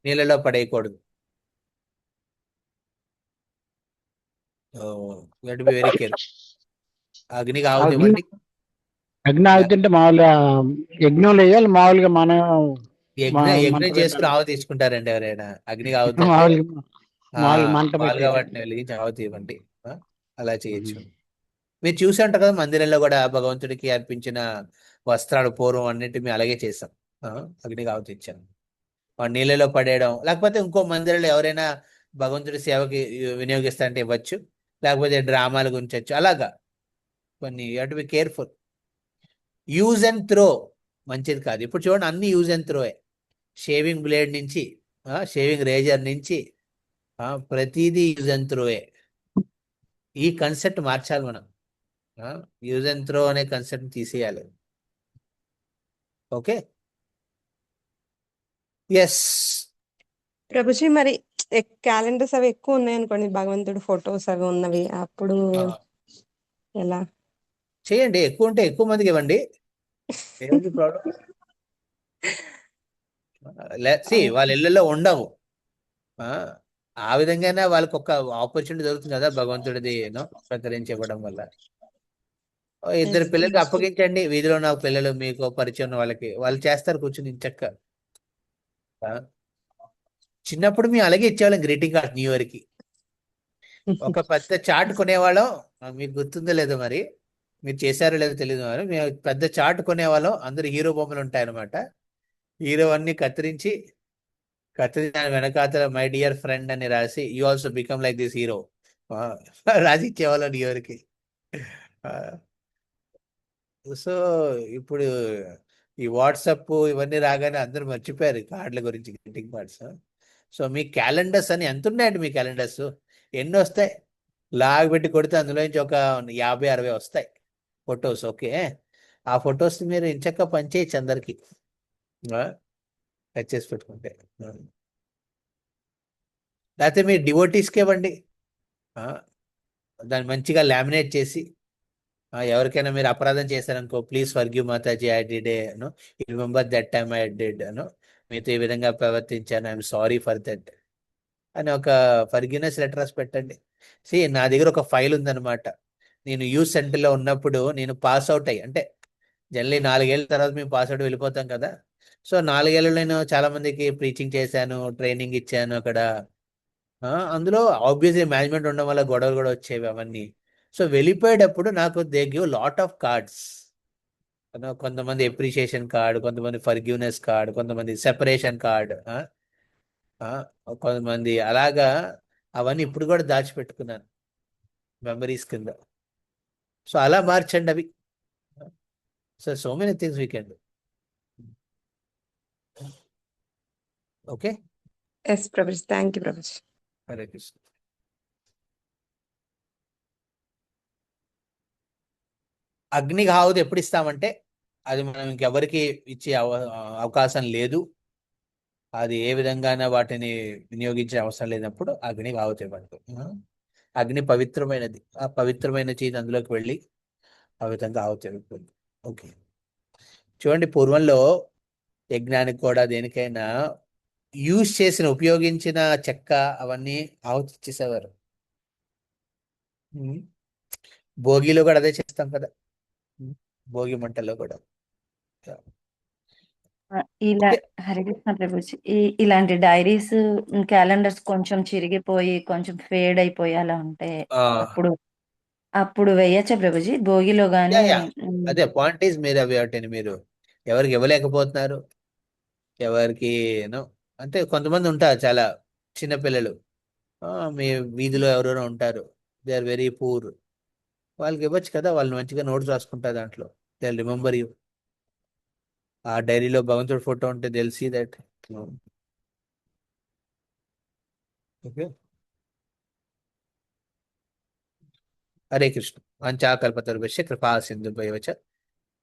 నీళ్ళలో పడేయకూడదు. Be very careful. అగ్నికి ఆహుతి ఇవ్వండి. అగ్ని ఆగుతుంటే మామూలుగా యజ్ఞం వేయాలి, మామూలుగా మనం యజ్ఞం చేసుకుని ఆవు తీసుకుంటారండి ఎవరైనా? అగ్నికి ఆవుతుంటే మామూలుగా వాటిని వెలిగించి ఆవుతి ఇవ్వండి, అలా చేయొచ్చు. మీరు చూసి ఉంటారు కదా, మందిరంలో కూడా భగవంతుడికి అర్పించిన వస్త్రాలు పూర్వం అన్నిటి మేము అలాగే చేసాం. అగ్నికి ఆవుతి ఇచ్చాను. నీళ్ళలో పడేయడం, లేకపోతే ఇంకో మందిరంలో ఎవరైనా భగవంతుడి సేవకి వినియోగిస్తా అంటే ఇవ్వచ్చు, లేకపోతే డ్రామాల గురించి వచ్చు. అలాగా కొన్ని you have to be careful. Use and throw మంచిది కాదు. ఇప్పుడు చూడండి అన్ని యూజ్ అండ్ త్రోయే, షేవింగ్ బ్లేడ్ నుంచి షేవింగ్ రేజర్ నుంచి ప్రతిదీ యూజ్ అండ్ త్రోయే. ఈ కన్సెప్ట్ మార్చాలి మనం. యూజ్ అండ్ త్రో అనే కన్సెప్ట్ తీసేయాలి. ఓకే, ఎస్ ప్రభుజీ, మరి క్యాలెండర్స్ అవి ఎక్కువ ఉన్నాయి అనుకోండి, భగవంతుడి ఫొటోస్ అవి ఉన్నవి, అప్పుడు ఎలా చేయండి? ఎక్కువ ఉంటే ఎక్కువ మందికి ఇవ్వండి, ఏమిటి ప్రాబ్లం? వాళ్ళ ఇళ్ళల్లో ఉండవు, ఆ విధంగానే వాళ్ళకి ఒక ఆపర్చునిటీ దొరుకుతుంది కదా భగవంతుడిది ప్రకరించి ఇవ్వడం వల్ల. 2 పిల్లలకి అప్పగించండి, వీధిలో ఉన్న పిల్లలు మీకు పరిచయం ఉన్న వాళ్ళకి, వాళ్ళు చేస్తారు కూర్చుని చక్క. చిన్నప్పుడు మేము అలాగే ఇచ్చేవాళ్ళం గ్రీటింగ్ కార్డ్ న్యూ ఇయర్ కి. ఒక పెద్ద చార్ట్ కొనేవాళ్ళం. మీకు గుర్తుందో లేదో మరి, మీరు చేశారో లేదో తెలియదు మరి, మేము పెద్ద చార్ట్ కొనేవాళ్ళం. అందరు హీరో బొమ్మలు ఉంటాయన్నమాట. హీరో అన్ని కత్తిరించి దాని వెనకాతల మై డియర్ ఫ్రెండ్ అని రాసి you also become like this hero రాసి ఇచ్చేవాళ్ళం న్యూ ఇయర్కి. సో ఇప్పుడు ఈ వాట్సాప్ ఇవన్నీ రాగానే అందరూ మర్చిపోయారు ఈ కార్డుల గురించి, గ్రీటింగ్ కార్డ్స్. సో మీ క్యాలెండర్స్ అని ఎంత ఉన్నాయండి? మీ క్యాలెండర్స్ ఎన్ని వస్తాయి? లాగ్ పెట్టి కొడితే అందులో నుంచి ఒక 50-60 వస్తాయి ఫొటోస్. ఓకే, ఆ ఫొటోస్ మీరు ఇంచక్క పనిచేయచ్చు అందరికి టచ్ చేసి పెట్టుకుంటే. లేకపోతే మీరు డివోటీస్కే ఇవ్వండి, దాన్ని మంచిగా లామినేట్ చేసి. ఎవరికైనా మీరు అపరాధం చేశారనుకో, ప్లీజ్ ఫర్గివ్ మాతాజీ, I did no remember that time I did no మీతో ఈ విధంగా ప్రవర్తించాను, ఐఎమ్ సారీ ఫర్ దట్ అని ఒక ఫర్గివ్నెస్ లెటర్ రాసి పెట్టండి. నా దగ్గర ఒక ఫైల్ ఉందన్నమాట. నేను యూత్ సెంటర్లో ఉన్నప్పుడు నేను పాస్ అవుట్ అయ్యి, అంటే జనరలీ 4 ఏళ్ళ తర్వాత మేము పాస్ అవుట్ వెళ్ళిపోతాం కదా. సో 4 ఏళ్ళు నేను చాలా మందికి ప్రీచింగ్ చేశాను, ట్రైనింగ్ ఇచ్చాను అక్కడ. అందులో ఆబ్వియస్లీ మేనేజ్మెంట్ ఉండడం వల్ల గొడవలు కూడా వచ్చేవి అవన్నీ. సో వెళ్ళిపోయేటప్పుడు నాకు they give lot of cards. కొంతమంది ఎప్రిషియేషన్ కార్డ్, కొంతమంది ఫర్గివ్నెస్ కార్డ్, కొంతమంది సెపరేషన్ కార్డ్, కొంతమంది అలాగా. అవన్నీ ఇప్పుడు కూడా దాచిపెట్టుకున్నాను మెమరీస్ కింద. సో అలా మార్చండి అవి. So many things we can do. Okay, yes Prabhuji, thank you Prabhuji. Hare Krishna. అగ్నికి ఆహుతి ఎప్పుడు ఇస్తామంటే, అది మనం ఇంకెవరికి ఇచ్చే అవకాశం లేదు. అది ఏ విధంగానే వాటిని వినియోగించే అవసరం లేనప్పుడు అగ్నికి ఆహుతి ఇవ్వండి. అగ్ని పవిత్రమైనది. ఆ పవిత్రమైన చీజ్ అందులోకి వెళ్ళి ఆ విధంగా ఆహుతి ఇవ్వండి. ఓకే, చూడండి, పూర్వంలో యజ్ఞానికి కూడా దేనికైనా యూజ్ చేసిన ఉపయోగించిన చెక్క అవన్నీ ఆహుతి ఇచ్చేసేవారు. భోగిలో కూడా అదే చేస్తాం కదా, భోగి మంటల్లో కూడా. ఇలా హరికృష్ణ ప్రభుజీ, ఇలాంటి డైరీస్, క్యాలెండర్స్ కొంచెం చిరిగిపోయి కొంచెం ఫేడ్ అయిపోయి అలా ఉంటే అప్పుడు వేయచ్చా ప్రభుజీ భోగిలో గానీ? అదే పాయింట్ ఈజ్, మీరు అవి వాటిని మీరు ఎవరికి ఇవ్వలేకపోతున్నారు. ఎవరికి అంటే కొంతమంది ఉంటారు చాలా చిన్నపిల్లలు, మీ వీధిలో ఎవరెవరో ఉంటారు, దే ఆర్ వెరీ పూర్. వాళ్ళకి ఇవ్వచ్చు కదా, వాళ్ళు మంచిగా నోట్స్ రాసుకుంటారు దాంట్లో. They remember you. ఆ డైరీలో భగవంతుడి ఫోటో ఉంటే తెలిసి దట్. ఓకే, హరే కృష్ణ. వంచా కల్పతరుభ్యశ్చ కృపా సింధుభ్యవ చ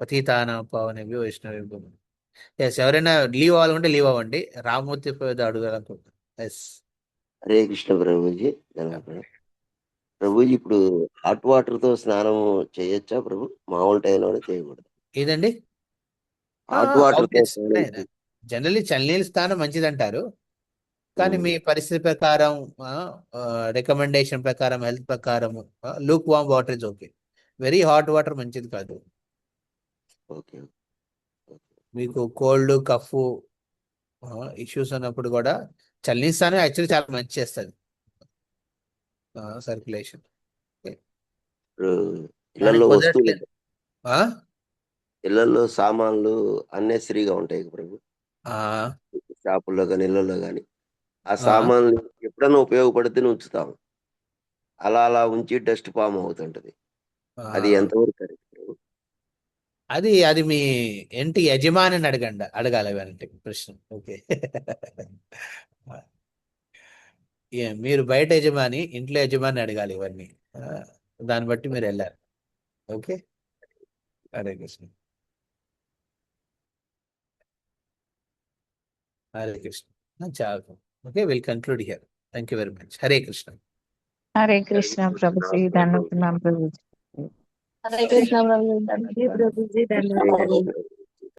పతితానాం పావనేభ్యో వైష్ణవేభ్యో. ఎస్, ఎవరైనా లీవ్ అవ్వాలంటే లీవ్ అవ్వండి. రామూర్తి అడుగుదాలనుకుంటున్నాను. ఎస్, హరే కృష్ణ ప్రభుజీ. ధన్యవాదాలు ప్రభుజీ. ఇప్పుడు హాట్ వాటర్ తో స్నానం చేయొచ్చా ప్రభు? మామూలు టైంలోనే చేయకూడదు. ఏదండి? హాట్ వాటర్ తో స్నానం జనరలీ చల్లనీళ్ళ స్నానం మంచిది అంటారు, కానీ మీ పరిస్థితి ప్రకారం, రికమెండేషన్ ప్రకారం, హెల్త్ ప్రకారం Luke warm water is okay. Very hot water మంచిది కాదు. ఓకే, మీకు కోల్డ్ కఫ్ ఇష్యూస్ ఉన్నప్పుడు కూడా చల్లనీళ్ళ స్నానం యాక్చువల్లీ చాలా మంచి చేస్తుంది సర్క్యులేషన్. ఇళ్లలో వస్తువులు, ఇళ్లలో సామాన్లు అన్నెసరీగా ఉంటాయి ప్రభు, షాపుల్లో కానీ ఇళ్లలో కానీ. ఆ సామాన్లు ఎప్పుడైనా ఉపయోగపడితే ఉంచుతాం, అలా అలా ఉంచి డస్ట్ ఫామ్ అవుతుంటది. అది ఎంతవరకు కరెక్ట్ ప్రభు? అది మీ ఇంటి యజమానిని అడగాలి అంటే ప్రశ్న. ఓకే, మీరు బయట యజమాని, ఇంట్లో యజమాని అడగాలి ఇవన్నీ. దాన్ని బట్టి మీరు వెళ్ళారు. ఓకే, హరే కృష్ణ. హరే కృష్ణ. చాలు. Okay, will conclude here. Thank you very much. Hare Krishna. Hare Krishna Prabhuji, ధన్యవాదాలు ప్రభుజీ. హరే కృష్ణ ప్రభుజీ, ధన్యవాదాలు.